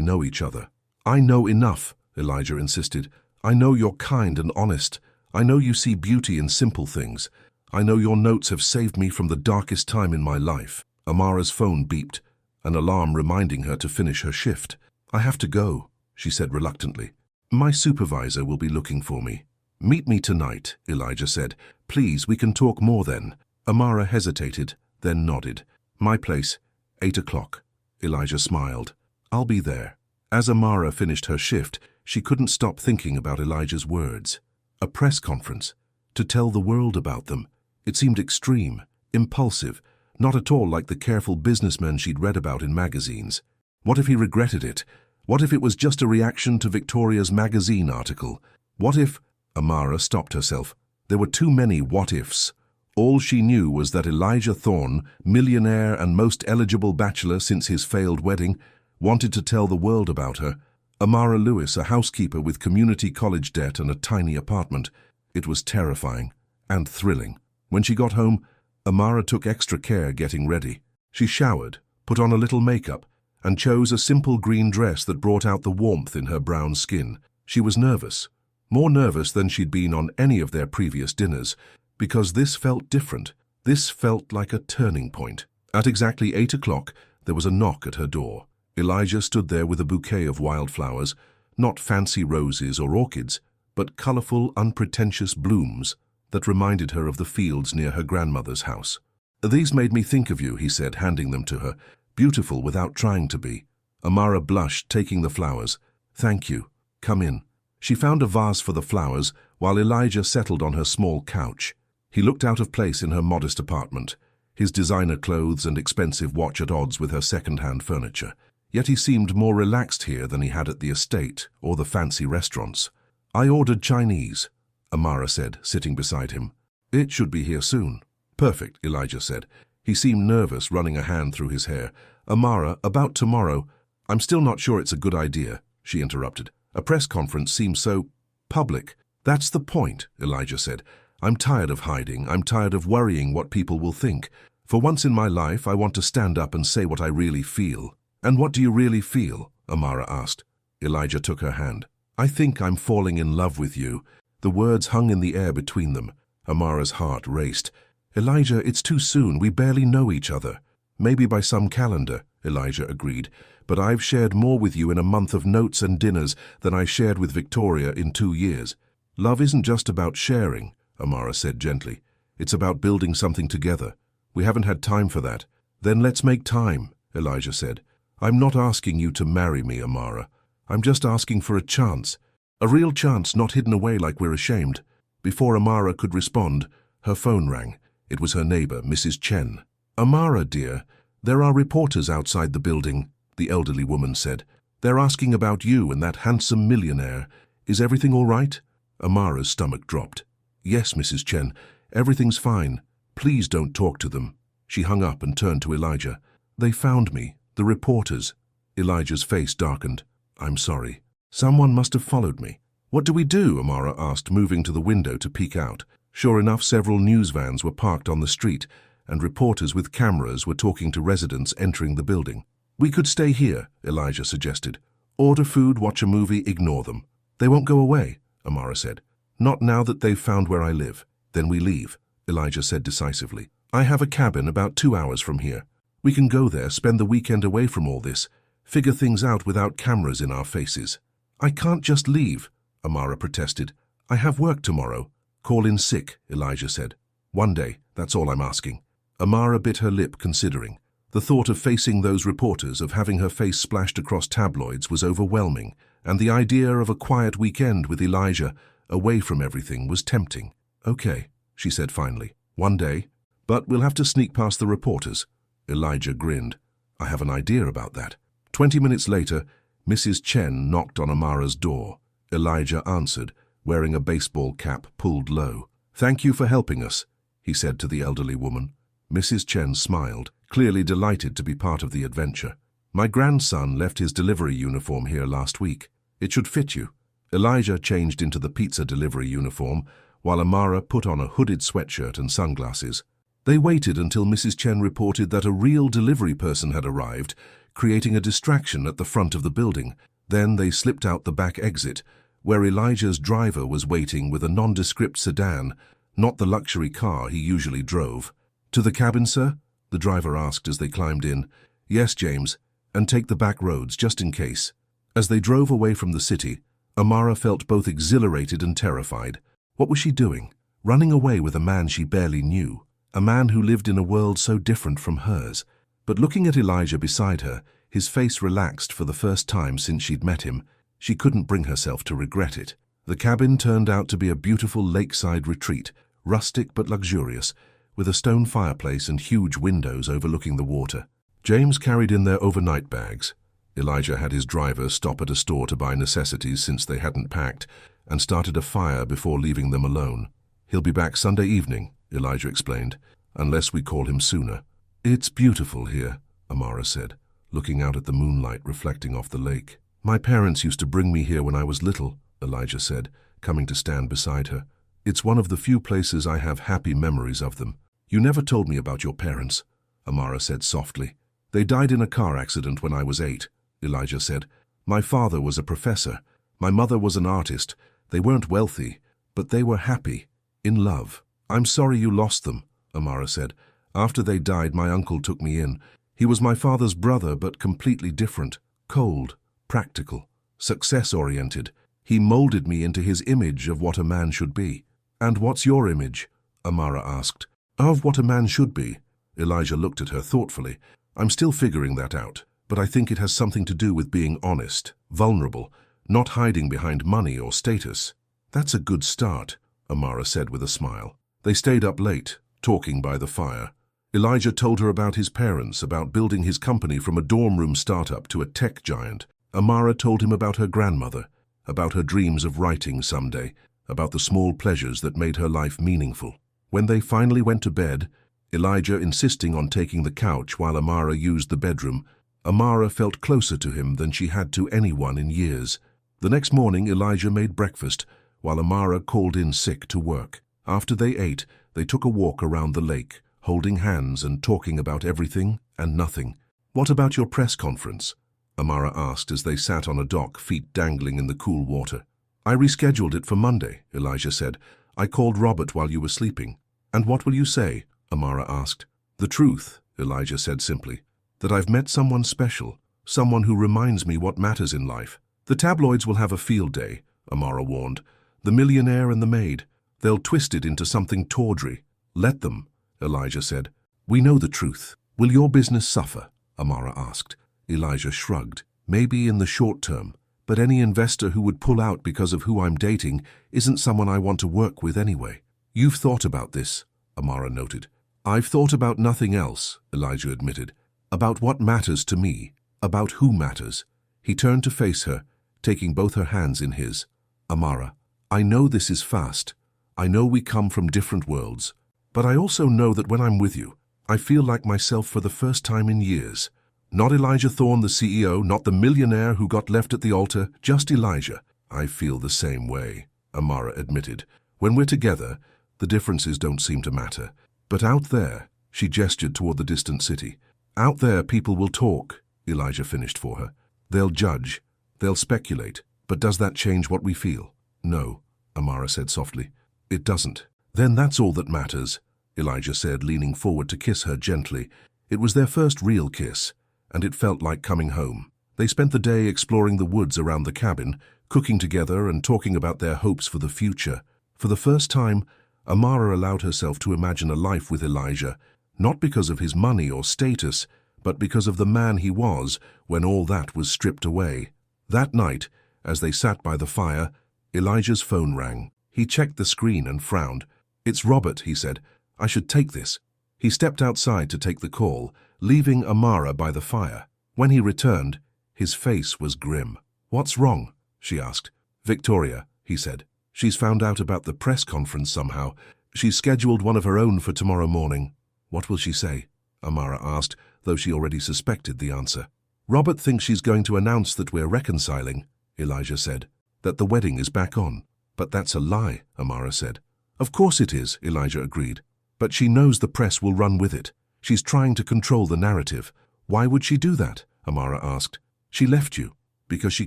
know each other. I know enough, Elijah insisted. I know you're kind and honest. I know you see beauty in simple things. I know your notes have saved me from the darkest time in my life. Amara's phone beeped, an alarm reminding her to finish her shift. I have to go, she said reluctantly. My supervisor will be looking for me. Meet me tonight, Elijah said. Please, we can talk more then. Amara hesitated, then nodded. My place, 8 o'clock. Elijah smiled. I'll be there. As Amara finished her shift, she couldn't stop thinking about Elijah's words. A press conference. To tell the world about them. It seemed extreme, impulsive, not at all like the careful businessmen she'd read about in magazines. What if he regretted it? What if it was just a reaction to Victoria's magazine article? What if... Amara stopped herself. There were too many what-ifs. All she knew was that Elijah Thorne, millionaire and most eligible bachelor since his failed wedding, wanted to tell the world about her. Amara Lewis, a housekeeper with community college debt and a tiny apartment. It was terrifying and thrilling. When she got home, Amara took extra care getting ready. She showered, put on a little makeup, and chose a simple green dress that brought out the warmth in her brown skin. She was nervous, more nervous than she'd been on any of their previous dinners, because this felt different. This felt like a turning point. At exactly 8 o'clock, there was a knock at her door. Elijah stood there with a bouquet of wildflowers, not fancy roses or orchids, but colorful, unpretentious blooms that reminded her of the fields near her grandmother's house. These made me think of you, he said, handing them to her. Beautiful without trying to be. Amara blushed, taking the flowers. Thank you. Come in. She found a vase for the flowers, while Elijah settled on her small couch. He looked out of place in her modest apartment, his designer clothes and expensive watch at odds with her second-hand furniture. Yet he seemed more relaxed here than he had at the estate or the fancy restaurants. I ordered Chinese, Amara said, sitting beside him. It should be here soon. Perfect, Elijah said. He seemed nervous, running a hand through his hair. Amara, about tomorrow. I'm still not sure it's a good idea, she interrupted. A press conference seems so public. That's the point, Elijah said. I'm tired of hiding. I'm tired of worrying what people will think. For once in my life, I want to stand up and say what I really feel. And what do you really feel? Amara asked. Elijah took her hand. I think I'm falling in love with you. The words hung in the air between them. Amara's heart raced. Elijah, it's too soon. We barely know each other. Maybe by some calendar, Elijah agreed. But I've shared more with you in a month of notes and dinners than I shared with Victoria in 2 years. Love isn't just about sharing, Amara said gently. It's about building something together. We haven't had time for that. Then let's make time, Elijah said. I'm not asking you to marry me, Amara. I'm just asking for a chance. A real chance, not hidden away like we're ashamed. Before Amara could respond, her phone rang. It was her neighbor, Mrs. Chen. Amara, dear, there are reporters outside the building, the elderly woman said. They're asking about you and that handsome millionaire. Is everything all right? Amara's stomach dropped. Yes, Mrs. Chen, everything's fine. Please don't talk to them. She hung up and turned to Elijah. They found me, the reporters. Elijah's face darkened. I'm sorry. Someone must have followed me. What do we do? Amara asked, moving to the window to peek out. Sure enough, several news vans were parked on the street, and reporters with cameras were talking to residents entering the building. We could stay here, Elijah suggested. Order food, watch a movie, ignore them. They won't go away, Amara said. Not now that they've found where I live. Then we leave, Elijah said decisively. I have a cabin about 2 hours from here. We can go there, spend the weekend away from all this, figure things out without cameras in our faces. I can't just leave, Amara protested. I have work tomorrow. Call in sick, Elijah said. One day, that's all I'm asking. Amara bit her lip, considering. The thought of facing those reporters, of having her face splashed across tabloids, was overwhelming, and the idea of a quiet weekend with Elijah, away from everything, was tempting. Okay, she said finally. One day. But we'll have to sneak past the reporters. Elijah grinned. I have an idea about that. 20 minutes later, Mrs. Chen knocked on Amara's door. Elijah answered, wearing a baseball cap pulled low. Thank you for helping us, he said to the elderly woman. Mrs. Chen smiled, clearly delighted to be part of the adventure. My grandson left his delivery uniform here last week. It should fit you. Elijah changed into the pizza delivery uniform, while Amara put on a hooded sweatshirt and sunglasses. They waited until Mrs. Chen reported that a real delivery person had arrived, creating a distraction at the front of the building. Then they slipped out the back exit, where Elijah's driver was waiting with a nondescript sedan, not the luxury car he usually drove. To the cabin, sir? The driver asked as they climbed in. Yes, James, and take the back roads just in case. As they drove away from the city, Amara felt both exhilarated and terrified. What was she doing? Running away with a man she barely knew, a man who lived in a world so different from hers. But looking at Elijah beside her, his face relaxed for the first time since she'd met him. She couldn't bring herself to regret it. The cabin turned out to be a beautiful lakeside retreat, rustic but luxurious, with a stone fireplace and huge windows overlooking the water. James carried in their overnight bags. Elijah had his driver stop at a store to buy necessities since they hadn't packed, and started a fire before leaving them alone. He'll be back Sunday evening, Elijah explained, unless we call him sooner. It's beautiful here, Amara said, looking out at the moonlight reflecting off the lake. My parents used to bring me here when I was little, Elijah said, coming to stand beside her. It's one of the few places I have happy memories of them. You never told me about your parents, Amara said softly. They died in a car accident when I was 8, Elijah said. My father was a professor. My mother was an artist. They weren't wealthy, but they were happy, in love. I'm sorry you lost them, Amara said. After they died, my uncle took me in. He was my father's brother, but completely different, cold, practical, success-oriented. He molded me into his image of what a man should be. And what's your image? Amara asked. Of what a man should be. Elijah looked at her thoughtfully. I'm still figuring that out, but I think it has something to do with being honest, vulnerable, not hiding behind money or status. That's a good start, Amara said with a smile. They stayed up late, talking by the fire. Elijah told her about his parents, about building his company from a dorm room startup to a tech giant. Amara told him about her grandmother, about her dreams of writing someday, about the small pleasures that made her life meaningful. When they finally went to bed, Elijah insisting on taking the couch while Amara used the bedroom, Amara felt closer to him than she had to anyone in years. The next morning, Elijah made breakfast, while Amara called in sick to work. After they ate, they took a walk around the lake, holding hands and talking about everything and nothing. What about your press conference? Amara asked as they sat on a dock, feet dangling in the cool water. I rescheduled it for Monday, Elijah said. I called Robert while you were sleeping. And what will you say? Amara asked. The truth, Elijah said simply. That I've met someone special, someone who reminds me what matters in life. The tabloids will have a field day, Amara warned. The Millionaire and the Maid. They'll twist it into something tawdry. Let them, Elijah said. We know the truth. Will your business suffer? Amara asked. Elijah shrugged. Maybe in the short term, but any investor who would pull out because of who I'm dating isn't someone I want to work with anyway. You've thought about this, Amara noted. I've thought about nothing else, Elijah admitted. About what matters to me, about who matters. He turned to face her, taking both her hands in his. Amara, I know this is fast. I know we come from different worlds. But I also know that when I'm with you, I feel like myself for the first time in years. Not Elijah Thorne, the CEO, not the millionaire who got left at the altar, just Elijah. I feel the same way, Amara admitted. When we're together, the differences don't seem to matter. But out there, she gestured toward the distant city. Out there, people will talk, Elijah finished for her. They'll judge, they'll speculate. But does that change what we feel? No, Amara said softly. It doesn't. Then that's all that matters, Elijah said, leaning forward to kiss her gently. It was their first real kiss, and it felt like coming home. They spent the day exploring the woods around the cabin, cooking together and talking about their hopes for the future. For the first time, Amara allowed herself to imagine a life with Elijah, not because of his money or status, but because of the man he was when all that was stripped away. That night, as they sat by the fire, Elijah's phone rang. He checked the screen and frowned. It's Robert, he said. I should take this. He stepped outside to take the call, leaving Amara by the fire. When he returned, his face was grim. What's wrong? She asked. Victoria, he said. She's found out about the press conference somehow. She's scheduled one of her own for tomorrow morning. What will she say? Amara asked, though she already suspected the answer. Robert thinks she's going to announce that we're reconciling, Elijah said. That the wedding is back on. But that's a lie, Amara said. Of course it is, Elijah agreed. But she knows the press will run with it. She's trying to control the narrative. Why would she do that? Amara asked. She left you because she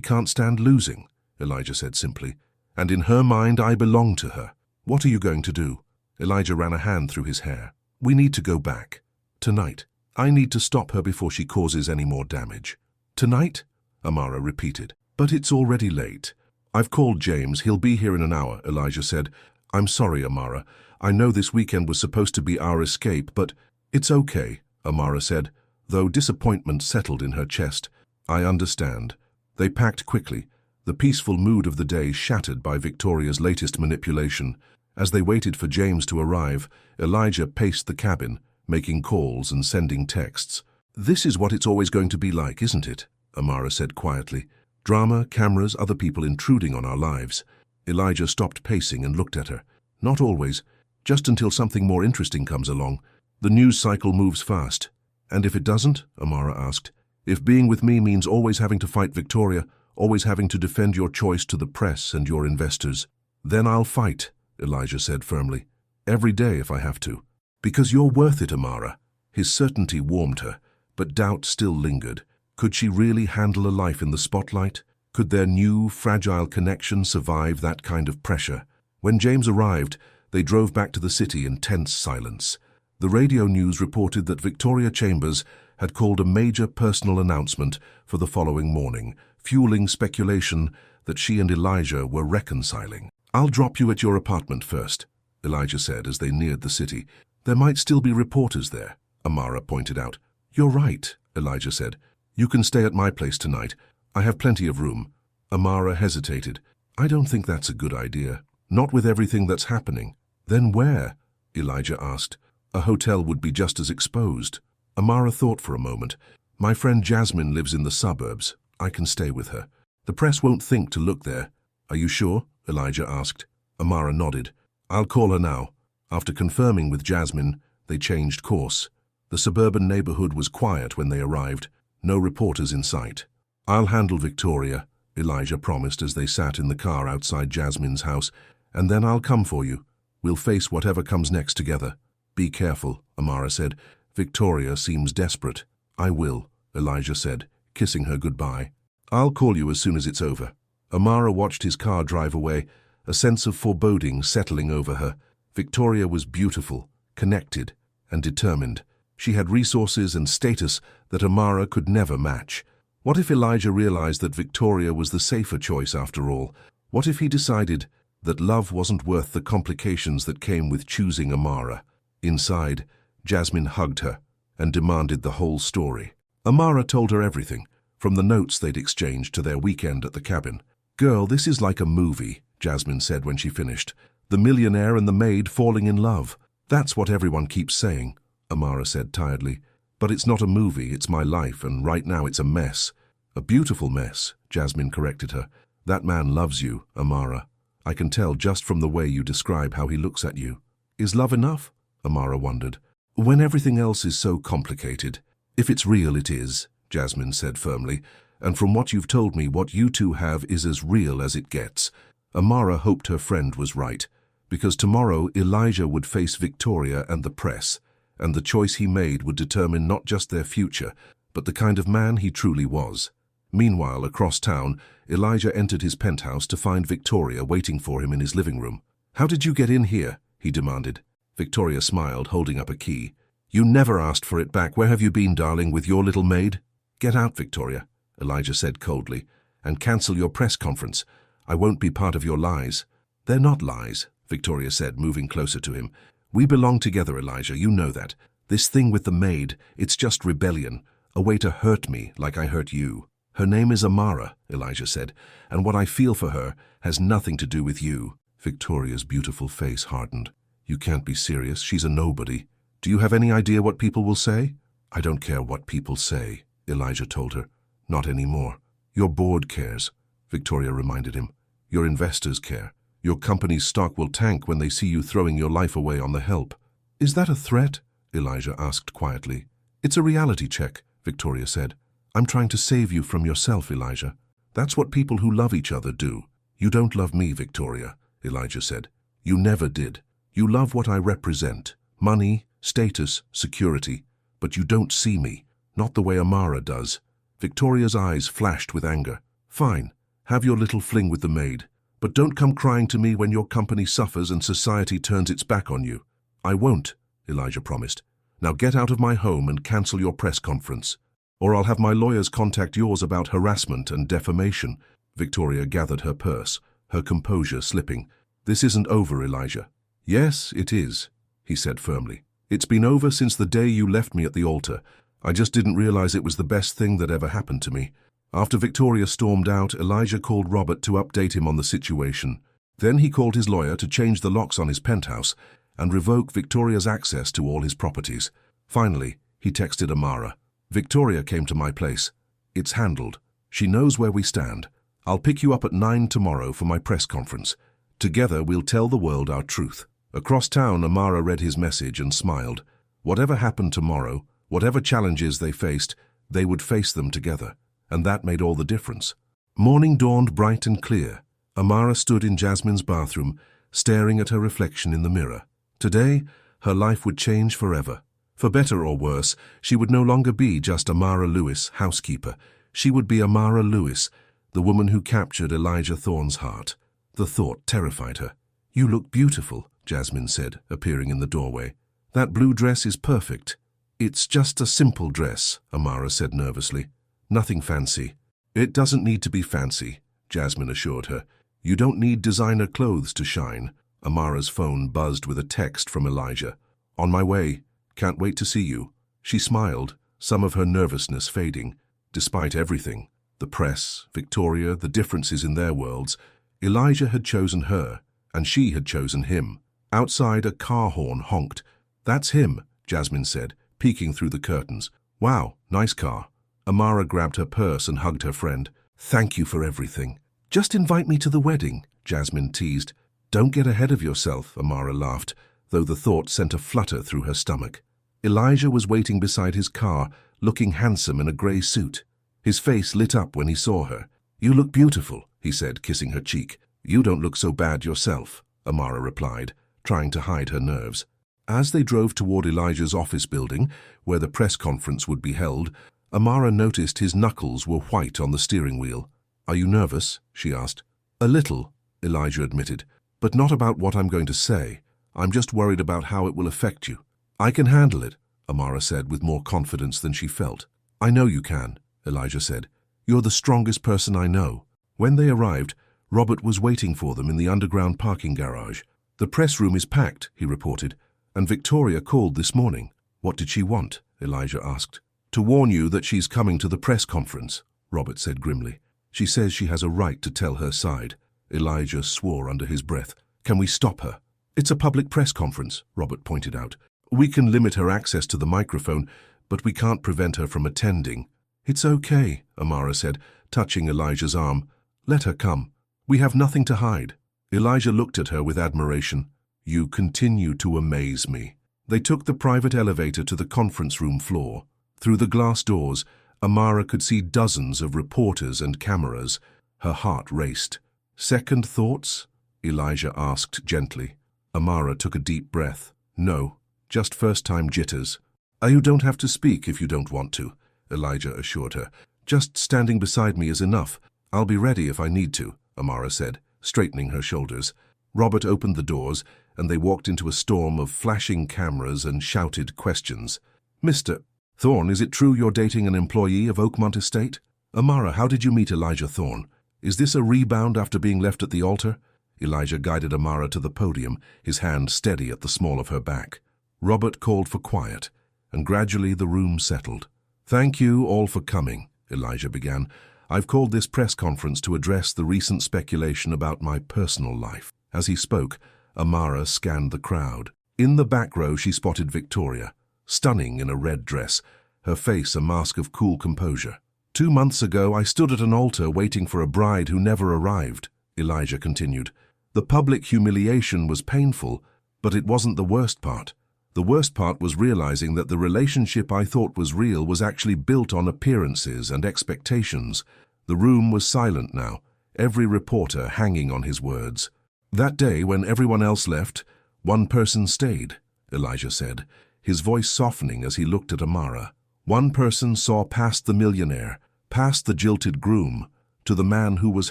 can't stand losing, Elijah said simply. And in her mind, I belong to her. What are you going to do? Elijah ran a hand through his hair. We need to go back. Tonight. I need to stop her before she causes any more damage. Tonight? Amara repeated. But it's already late. I've called James. He'll be here in an hour, Elijah said. I'm sorry, Amara. I know this weekend was supposed to be our escape, but it's okay, Amara said, though disappointment settled in her chest. I understand. They packed quickly, the peaceful mood of the day shattered by Victoria's latest manipulation. As they waited for James to arrive, Elijah paced the cabin, making calls and sending texts. This is what it's always going to be like, isn't it? Amara said quietly. Drama, cameras, other people intruding on our lives. Elijah stopped pacing and looked at her. Not always, just until something more interesting comes along. The news cycle moves fast. And if it doesn't? Amara asked. If being with me means always having to fight Victoria, always having to defend your choice to the press and your investors, then I'll fight, Elijah said firmly. Every day if I have to. Because you're worth it, Amara. His certainty warmed her, but doubt still lingered. Could she really handle a life in the spotlight? Could their new, fragile connection survive that kind of pressure? When James arrived, they drove back to the city in tense silence. The radio news reported that Victoria Chambers had called a major personal announcement for the following morning, fueling speculation that she and Elijah were reconciling. I'll drop you at your apartment first, Elijah said as they neared the city. There might still be reporters there, Amara pointed out. You're right, Elijah said. You can stay at my place tonight. I have plenty of room. Amara hesitated. I don't think that's a good idea. Not with everything that's happening. Then where? Elijah asked. A hotel would be just as exposed. Amara thought for a moment. My friend Jasmine lives in the suburbs. I can stay with her. The press won't think to look there. Are you sure? Elijah asked. Amara nodded. I'll call her now. After confirming with Jasmine, they changed course. The suburban neighborhood was quiet when they arrived. No reporters in sight. I'll handle Victoria, Elijah promised as they sat in the car outside Jasmine's house, and then I'll come for you. We'll face whatever comes next together. Be careful, Amara said. Victoria seems desperate. I will, Elijah said, kissing her goodbye. I'll call you as soon as it's over. Amara watched his car drive away, a sense of foreboding settling over her. Victoria was beautiful, connected, and determined. She had resources and status that Amara could never match. What if Elijah realized that Victoria was the safer choice after all? What if he decided that love wasn't worth the complications that came with choosing Amara? Inside, Jasmine hugged her and demanded the whole story. Amara told her everything, from the notes they'd exchanged to their weekend at the cabin. Girl, this is like a movie, Jasmine said when she finished. The millionaire and the maid falling in love. That's what everyone keeps saying. Amara said tiredly. But it's not a movie, it's my life, and right now it's a mess. A beautiful mess, Jasmine corrected her. That man loves you, Amara. I can tell just from the way you describe how he looks at you. Is love enough? Amara wondered. When everything else is so complicated. If it's real, it is, Jasmine said firmly. And from what you've told me, what you two have is as real as it gets. Amara hoped her friend was right, because tomorrow Elijah would face Victoria and the press, and the choice he made would determine not just their future, but the kind of man he truly was. Meanwhile, across town, Elijah entered his penthouse to find Victoria waiting for him in his living room. How did you get in here? He demanded. Victoria smiled, holding up a key. You never asked for it back. Where have you been, darling, with your little maid? Get out, Victoria, Elijah said coldly, and cancel your press conference. I won't be part of your lies. They're not lies, Victoria said, moving closer to him. We belong together, Elijah, you know that. This thing with the maid, it's just rebellion, a way to hurt me like I hurt you. Her name is Amara, Elijah said, and what I feel for her has nothing to do with you. Victoria's beautiful face hardened. You can't be serious, she's a nobody. Do you have any idea what people will say? I don't care what people say, Elijah told her. Not anymore. Your board cares, Victoria reminded him. Your investors care. Your company's stock will tank when they see you throwing your life away on the help. Is that a threat? Elijah asked quietly. It's a reality check, Victoria said. I'm trying to save you from yourself, Elijah. That's what people who love each other do. You don't love me, Victoria, Elijah said. You never did. You love what I represent. Money, status, security. But you don't see me. Not the way Amara does. Victoria's eyes flashed with anger. Fine. Have your little fling with the maid. But don't come crying to me when your company suffers and society turns its back on you. I won't, Elijah promised. Now get out of my home and cancel your press conference. Or I'll have my lawyers contact yours about harassment and defamation. Victoria gathered her purse, her composure slipping. This isn't over, Elijah. Yes, it is, he said firmly. It's been over since the day you left me at the altar. I just didn't realize it was the best thing that ever happened to me. After Victoria stormed out, Elijah called Robert to update him on the situation. Then he called his lawyer to change the locks on his penthouse and revoke Victoria's access to all his properties. Finally, he texted Amara. Victoria came to my place. It's handled. She knows where we stand. I'll pick you up at 9 tomorrow for my press conference. Together we'll tell the world our truth. Across town, Amara read his message and smiled. Whatever happened tomorrow, whatever challenges they faced, they would face them together. And that made all the difference. Morning dawned bright and clear. Amara stood in Jasmine's bathroom, staring at her reflection in the mirror. Today, her life would change forever. For better or worse, she would no longer be just Amara Lewis, housekeeper. She would be Amara Lewis, the woman who captured Elijah Thorne's heart. The thought terrified her. You look beautiful, Jasmine said, appearing in the doorway. That blue dress is perfect. It's just a simple dress, Amara said nervously. Nothing fancy. It doesn't need to be fancy, Jasmine assured her. You don't need designer clothes to shine. Amara's phone buzzed with a text from Elijah. On my way. Can't wait to see you. She smiled, some of her nervousness fading. Despite everything, the press, Victoria, the differences in their worlds, Elijah had chosen her, and she had chosen him. Outside, a car horn honked. That's him, Jasmine said, peeking through the curtains. Wow, nice car. Amara grabbed her purse and hugged her friend. Thank you for everything. Just invite me to the wedding, Jasmine teased. Don't get ahead of yourself, Amara laughed, though the thought sent a flutter through her stomach. Elijah was waiting beside his car, looking handsome in a grey suit. His face lit up when he saw her. You look beautiful, he said, kissing her cheek. You don't look so bad yourself, Amara replied, trying to hide her nerves. As they drove toward Elijah's office building, where the press conference would be held, Amara noticed his knuckles were white on the steering wheel. Are you nervous? She asked. A little, Elijah admitted, but not about what I'm going to say. I'm just worried about how it will affect you. I can handle it, Amara said with more confidence than she felt. I know you can, Elijah said. You're the strongest person I know. When they arrived, Robert was waiting for them in the underground parking garage. The press room is packed, he reported, and Victoria called this morning. What did she want? Elijah asked. To warn you that she's coming to the press conference, Robert said grimly. She says she has a right to tell her side. Elijah swore under his breath. Can we stop her? It's a public press conference, Robert pointed out. We can limit her access to the microphone, but we can't prevent her from attending. It's okay, Amara said, touching Elijah's arm. Let her come. We have nothing to hide. Elijah looked at her with admiration. You continue to amaze me. They took the private elevator to the conference room floor. Through the glass doors, Amara could see dozens of reporters and cameras. Her heart raced. Second thoughts? Elijah asked gently. Amara took a deep breath. No, just first-time jitters. You don't have to speak if you don't want to, Elijah assured her. Just standing beside me is enough. I'll be ready if I need to, Amara said, straightening her shoulders. Robert opened the doors, and they walked into a storm of flashing cameras and shouted questions. Mr. Thorne, is it true you're dating an employee of Oakmont Estate? Amara, how did you meet Elijah Thorne? Is this a rebound after being left at the altar? Elijah guided Amara to the podium, his hand steady at the small of her back. Robert called for quiet, and gradually the room settled. Thank you all for coming, Elijah began. I've called this press conference to address the recent speculation about my personal life. As he spoke, Amara scanned the crowd. In the back row she spotted Victoria, stunning in a red dress, her face a mask of cool composure. 2 months ago I stood at an altar waiting for a bride who never arrived, Elijah continued. The public humiliation was painful, but it wasn't the worst part. The worst part was realizing that the relationship I thought was real was actually built on appearances and expectations. The room was silent now, every reporter hanging on his words. That day, when everyone else left, one person stayed, Elijah said, his voice softening as he looked at Amara. One person saw past the millionaire, past the jilted groom, to the man who was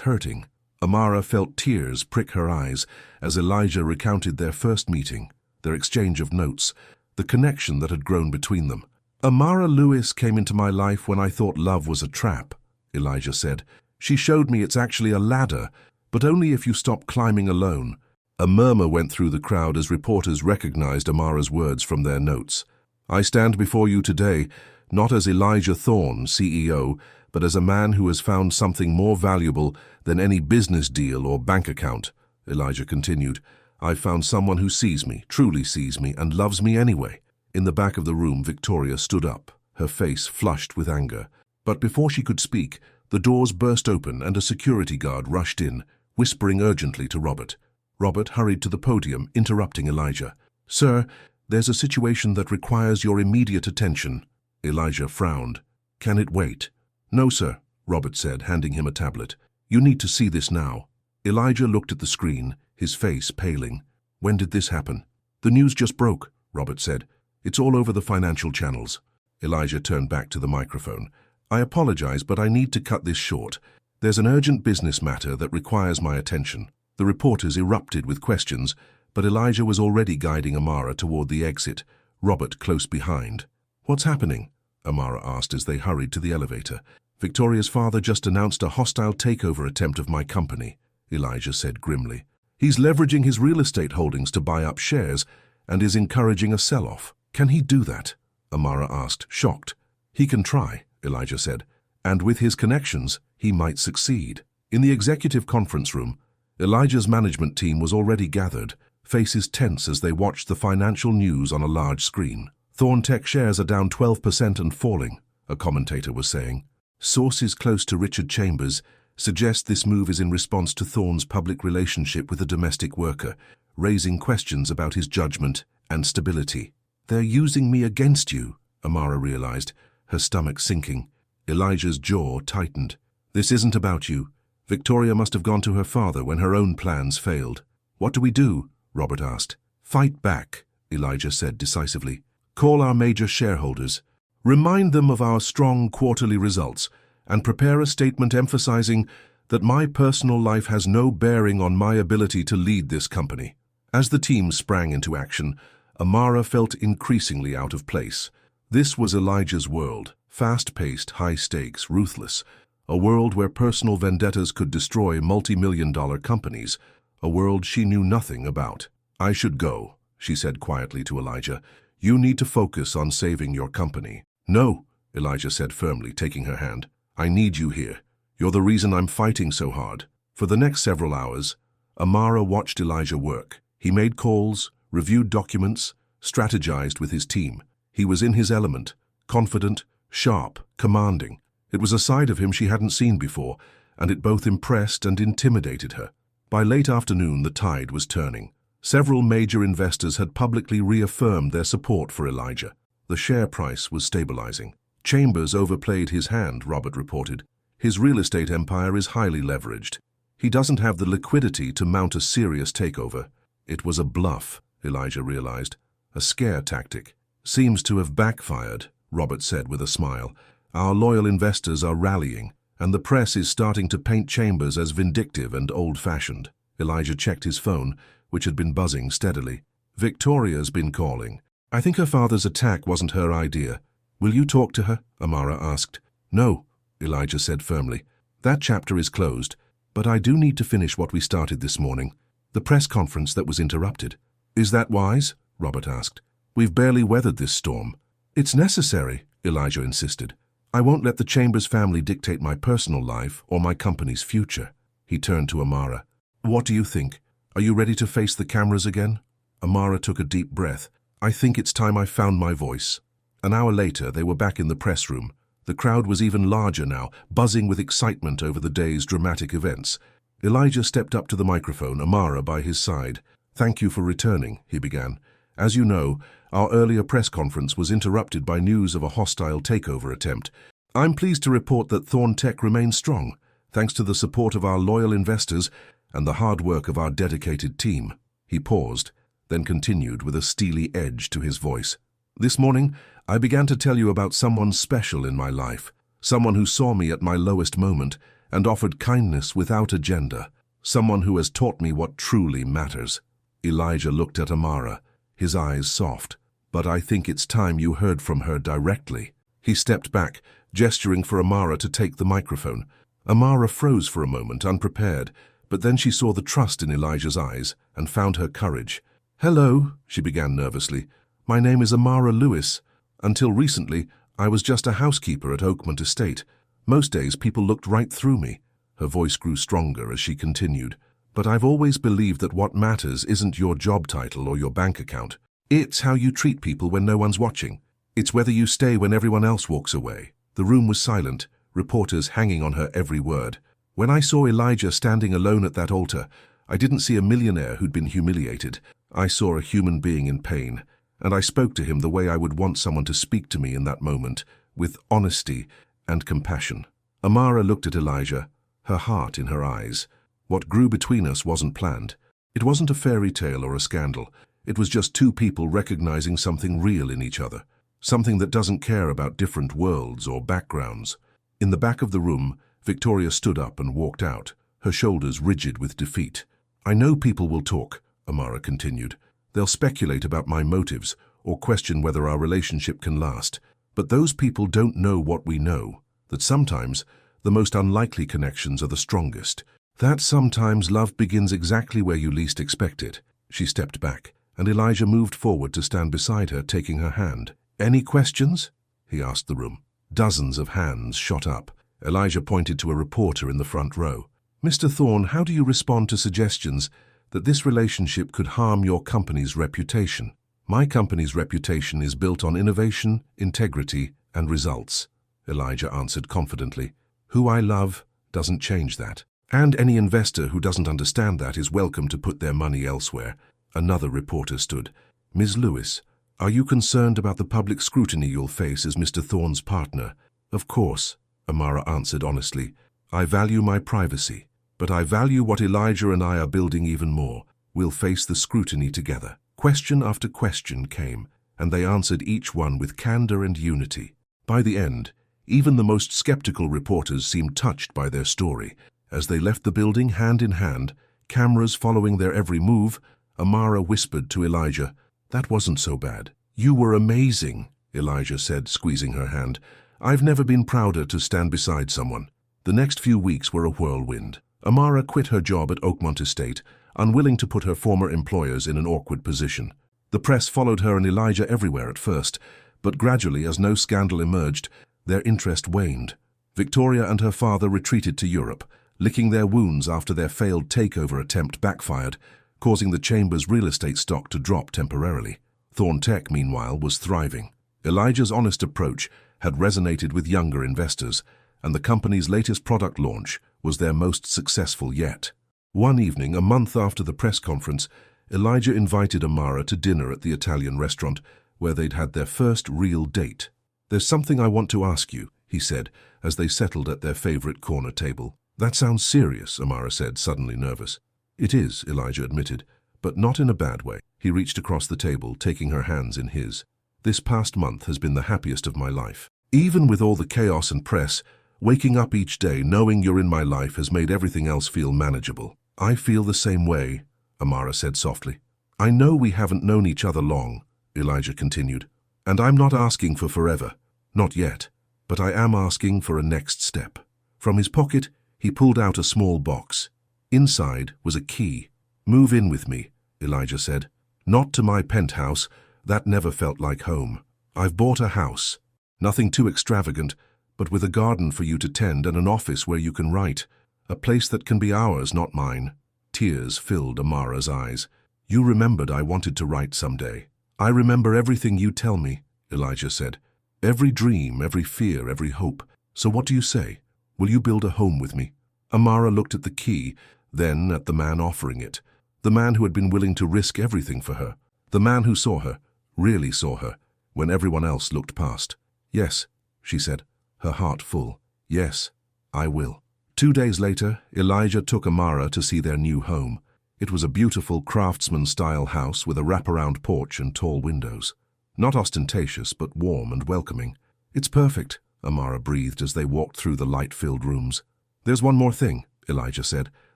hurting. Amara felt tears prick her eyes as Elijah recounted their first meeting, their exchange of notes, the connection that had grown between them. Amara Lewis came into my life when I thought love was a trap, Elijah said. She showed me it's actually a ladder, but only if you stop climbing alone. A murmur went through the crowd as reporters recognized Amara's words from their notes. I stand before you today, not as Elijah Thorne, CEO, but as a man who has found something more valuable than any business deal or bank account, Elijah continued. I've found someone who sees me, truly sees me, and loves me anyway. In the back of the room, Victoria stood up, her face flushed with anger. But before she could speak, the doors burst open and a security guard rushed in, whispering urgently to Robert. Robert hurried to the podium, interrupting Elijah. Sir, there's a situation that requires your immediate attention. Elijah frowned. Can it wait? No, sir, Robert said, handing him a tablet. You need to see this now. Elijah looked at the screen, his face paling. When did this happen? The news just broke, Robert said. It's all over the financial channels. Elijah turned back to the microphone. I apologize, but I need to cut this short. There's an urgent business matter that requires my attention. The reporters erupted with questions, but Elijah was already guiding Amara toward the exit, Robert close behind. What's happening? Amara asked as they hurried to the elevator. Victoria's father just announced a hostile takeover attempt of my company, Elijah said grimly. He's leveraging his real estate holdings to buy up shares and is encouraging a sell-off. Can he do that? Amara asked, shocked. He can try, Elijah said, and with his connections, he might succeed. In the executive conference room, Elijah's management team was already gathered, faces tense as they watched the financial news on a large screen. Thorne Tech shares are down 12% and falling, a commentator was saying. Sources close to Richard Chambers suggest this move is in response to Thorne's public relationship with a domestic worker, raising questions about his judgment and stability. They're using me against you, Amara realized, her stomach sinking. Elijah's jaw tightened. This isn't about you. Victoria must have gone to her father when her own plans failed. What do we do? Robert asked. Fight back, Elijah said decisively. Call our major shareholders. Remind them of our strong quarterly results and prepare a statement emphasizing that my personal life has no bearing on my ability to lead this company. As the team sprang into action, Amara felt increasingly out of place. This was Elijah's world, fast-paced, high-stakes, ruthless, a world where personal vendettas could destroy multi-million-dollar companies, a world she knew nothing about. I should go, she said quietly to Elijah. You need to focus on saving your company. No, Elijah said firmly, taking her hand. I need you here. You're the reason I'm fighting so hard. For the next several hours, Amara watched Elijah work. He made calls, reviewed documents, strategized with his team. He was in his element, confident, sharp, commanding. It was a side of him she hadn't seen before, and it both impressed and intimidated her. By late afternoon, the tide was turning. Several major investors had publicly reaffirmed their support for Elijah. The share price was stabilizing. Chambers overplayed his hand, Robert reported. His real estate empire is highly leveraged. He doesn't have the liquidity to mount a serious takeover. It was a bluff, Elijah realized. A scare tactic. Seems to have backfired, Robert said with a smile. Our loyal investors are rallying, and the press is starting to paint Chambers as vindictive and old-fashioned. Elijah checked his phone, which had been buzzing steadily. Victoria's been calling. I think her father's attack wasn't her idea. Will you talk to her? Amara asked. No, Elijah said firmly. That chapter is closed, but I do need to finish what we started this morning. The press conference that was interrupted. Is that wise? Robert asked. We've barely weathered this storm. It's necessary, Elijah insisted. I won't let the Chambers family dictate my personal life or my company's future. He turned to Amara. What do you think? Are you ready to face the cameras again? Amara took a deep breath. I think it's time I found my voice. An hour later, they were back in the press room. The crowd was even larger now, buzzing with excitement over the day's dramatic events. Elijah stepped up to the microphone, Amara by his side. Thank you for returning, he began. As you know, our earlier press conference was interrupted by news of a hostile takeover attempt. I'm pleased to report that Thorn Tech remains strong, thanks to the support of our loyal investors and the hard work of our dedicated team. He paused, then continued with a steely edge to his voice. This morning, I began to tell you about someone special in my life, someone who saw me at my lowest moment and offered kindness without agenda, someone who has taught me what truly matters. Elijah looked at Amara, his eyes soft. But I think it's time you heard from her directly. He stepped back, gesturing for Amara to take the microphone. Amara froze for a moment, unprepared, but then she saw the trust in Elijah's eyes and found her courage. Hello, she began nervously. My name is Amara Lewis. Until recently, I was just a housekeeper at Oakmont Estate. Most days people looked right through me. Her voice grew stronger as she continued. But I've always believed that what matters isn't your job title or your bank account. It's how you treat people when no one's watching. It's whether you stay when everyone else walks away. The room was silent, reporters hanging on her every word. When I saw Elijah standing alone at that altar, I didn't see a millionaire who'd been humiliated. I saw a human being in pain, and I spoke to him the way I would want someone to speak to me in that moment, with honesty and compassion. Amara looked at Elijah, her heart in her eyes. What grew between us wasn't planned. It wasn't a fairy tale or a scandal. It was just two people recognizing something real in each other, something that doesn't care about different worlds or backgrounds. In the back of the room, Victoria stood up and walked out, her shoulders rigid with defeat. I know people will talk, Amara continued. They'll speculate about my motives or question whether our relationship can last. But those people don't know what we know, that sometimes the most unlikely connections are the strongest. That sometimes love begins exactly where you least expect it. She stepped back, and Elijah moved forward to stand beside her, taking her hand. Any questions? He asked the room. Dozens of hands shot up. Elijah pointed to a reporter in the front row. Mr. Thorne, how do you respond to suggestions that this relationship could harm your company's reputation? My company's reputation is built on innovation, integrity, and results, Elijah answered confidently. Who I love doesn't change that. And any investor who doesn't understand that is welcome to put their money elsewhere. Another reporter stood. Ms. Lewis, are you concerned about the public scrutiny you'll face as Mr. Thorne's partner? Of course, Amara answered honestly. I value my privacy, but I value what Elijah and I are building even more. We'll face the scrutiny together. Question after question came, and they answered each one with candor and unity. By the end, even the most skeptical reporters seemed touched by their story. As they left the building hand in hand, cameras following their every move, Amara whispered to Elijah, That wasn't so bad. You were amazing, Elijah said, squeezing her hand. I've never been prouder to stand beside someone. The next few weeks were a whirlwind. Amara quit her job at Oakmont Estate, unwilling to put her former employers in an awkward position. The press followed her and Elijah everywhere at first, but gradually, as no scandal emerged, their interest waned. Victoria and her father retreated to Europe, licking their wounds after their failed takeover attempt backfired, causing the Chambers' real estate stock to drop temporarily. Thorn Tech, meanwhile, was thriving. Elijah's honest approach had resonated with younger investors, and the company's latest product launch was their most successful yet. One evening, a month after the press conference, Elijah invited Amara to dinner at the Italian restaurant where they'd had their first real date. "There's something I want to ask you," he said, as they settled at their favorite corner table. "That sounds serious," Amara said, suddenly nervous. "It is," Elijah admitted, "but not in a bad way." He reached across the table, taking her hands in his. "This past month has been the happiest of my life. Even with all the chaos and press, waking up each day knowing you're in my life has made everything else feel manageable." "I feel the same way," Amara said softly. "I know we haven't known each other long," Elijah continued, "and I'm not asking for forever. Not yet. But I am asking for a next step." From his pocket, he pulled out a small box. Inside was a key. "Move in with me," Elijah said. "Not to my penthouse. That never felt like home. I've bought a house. Nothing too extravagant, but with a garden for you to tend and an office where you can write. A place that can be ours, not mine." Tears filled Amara's eyes. "You remembered I wanted to write someday." "I remember everything you tell me," Elijah said. "Every dream, every fear, every hope. So what do you say? Will you build a home with me?" Amara looked at the key, then at the man offering it. The man who had been willing to risk everything for her. The man who saw her, really saw her, when everyone else looked past. "Yes," she said, her heart full. "Yes, I will." 2 days later, Elijah took Amara to see their new home. It was a beautiful craftsman-style house with a wraparound porch and tall windows. Not ostentatious, but warm and welcoming. "It's perfect," Amara breathed as they walked through the light-filled rooms. "There's one more thing," Elijah said,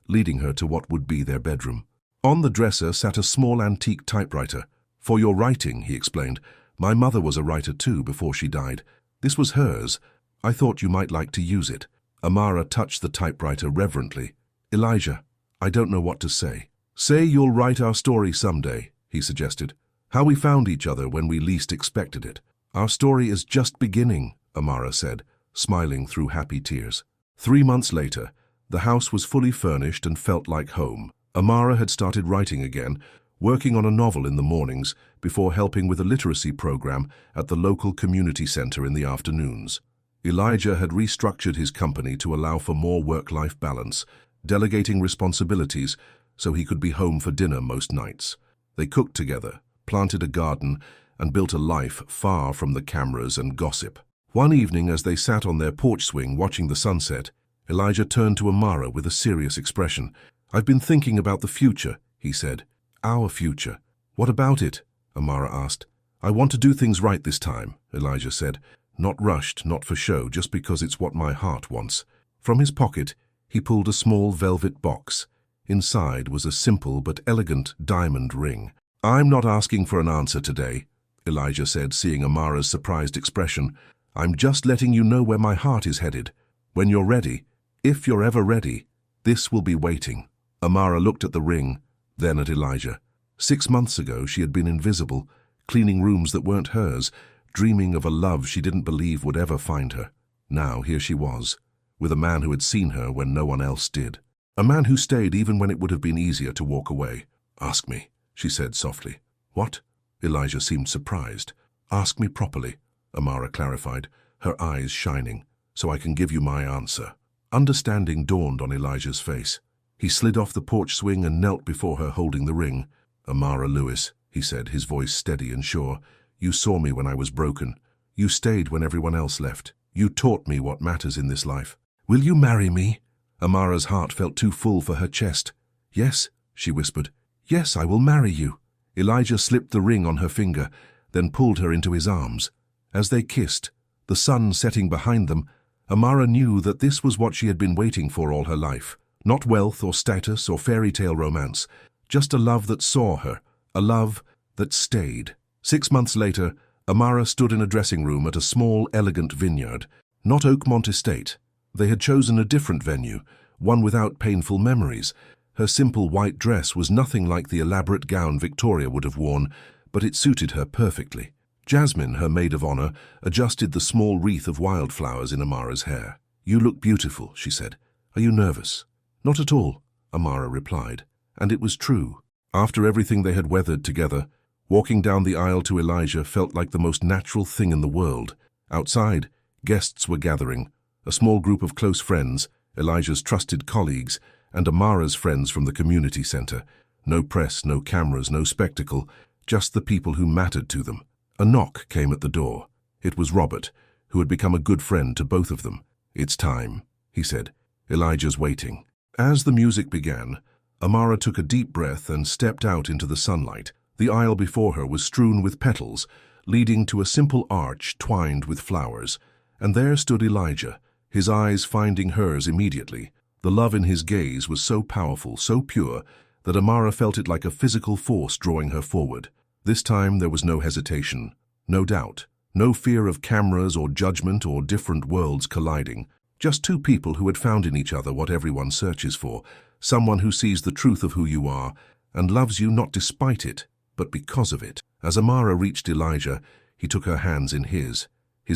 leading her to what would be their bedroom. On the dresser sat a small antique typewriter. "For your writing," he explained. "My mother was a writer too before she died. This was hers. I thought you might like to use it." Amara touched the typewriter reverently. "Elijah, I don't know what to say." "Say you'll write our story someday," he suggested. "How we found each other when we least expected it." "Our story is just beginning," Amara said, smiling through happy tears. 3 months later, the house was fully furnished and felt like home. Amara had started writing again, working on a novel in the mornings before helping with a literacy program at the local community center in the afternoons. Elijah had restructured his company to allow for more work-life balance, delegating responsibilities so he could be home for dinner most nights. They cooked together, planted a garden, and built a life far from the cameras and gossip. One evening, as they sat on their porch swing watching the sunset, Elijah turned to Amara with a serious expression. "I've been thinking about the future," he said. "Our future." "What about it?" Amara asked. "I want to do things right this time," Elijah said. "Not rushed, not for show, just because it's what my heart wants." From his pocket, he pulled a small velvet box. Inside was a simple but elegant diamond ring. "I'm not asking for an answer today," Elijah said, seeing Amara's surprised expression. "I'm just letting you know where my heart is headed. When you're ready, if you're ever ready, this will be waiting." Amara looked at the ring, then at Elijah. 6 months ago, she had been invisible, cleaning rooms that weren't hers, dreaming of a love she didn't believe would ever find her. Now, here she was, with a man who had seen her when no one else did. A man who stayed even when it would have been easier to walk away. "Ask me," she said softly. "What?" Elijah seemed surprised. "Ask me properly," Amara clarified, her eyes shining, "so I can give you my answer." Understanding dawned on Elijah's face. He slid off the porch swing and knelt before her, holding the ring. "Amara Lewis," he said, his voice steady and sure, "you saw me when I was broken. You stayed when everyone else left. You taught me what matters in this life. Will you marry me?" Amara's heart felt too full for her chest. "Yes," she whispered. "Yes, I will marry you." Elijah slipped the ring on her finger, then pulled her into his arms. As they kissed, the sun setting behind them, Amara knew that this was what she had been waiting for all her life. Not wealth or status or fairy tale romance, just a love that saw her, a love that stayed. 6 months later, Amara stood in a dressing room at a small, elegant vineyard, not Oakmont Estate. They had chosen a different venue, one without painful memories. Her simple white dress was nothing like the elaborate gown Victoria would have worn, but it suited her perfectly. Jasmine, her maid of honor, adjusted the small wreath of wildflowers in Amara's hair. "You look beautiful," she said. "Are you nervous?" "Not at all," Amara replied. And it was true. After everything they had weathered together, Walking down the aisle to Elijah felt like the most natural thing in the world. Outside, guests were gathering, a small group of close friends, Elijah's trusted colleagues, and Amara's friends from the community center. No press, no cameras, no spectacle, just the people who mattered to them. A knock came at the door. It was Robert, who had become a good friend to both of them. "It's time," he said. "Elijah's waiting." As the music began, Amara took a deep breath and stepped out into the sunlight. The aisle before her was strewn with petals, leading to a simple arch twined with flowers. And there stood Elijah, his eyes finding hers immediately. The love in his gaze was so powerful, so pure, that Amara felt it like a physical force drawing her forward. This time there was no hesitation, no doubt, no fear of cameras or judgment or different worlds colliding. Just two people who had found in each other what everyone searches for, someone who sees the truth of who you are and loves you not despite it, but because of it. As Amara reached Elijah, he took her hands in his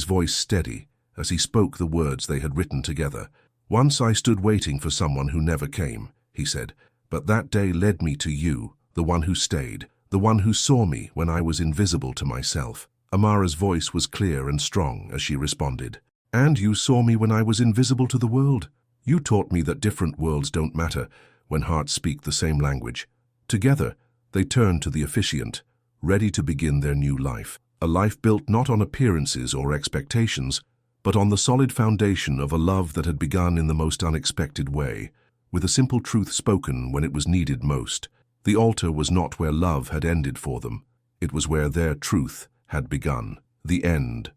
voice steady as he spoke the words they had written together. "Once I stood waiting for someone who never came," he said, "but that day led me to you, the one who stayed, the one who saw me when I was invisible to myself." Amara's voice was clear and strong as she responded. "And you saw me when I was invisible to the world. You taught me that different worlds don't matter when hearts speak the same language." Together, they turned to the officiant, ready to begin their new life. A life built not on appearances or expectations, but on the solid foundation of a love that had begun in the most unexpected way, with a simple truth spoken when it was needed most. The altar was not where love had ended for them. It was where their truth had begun. The end.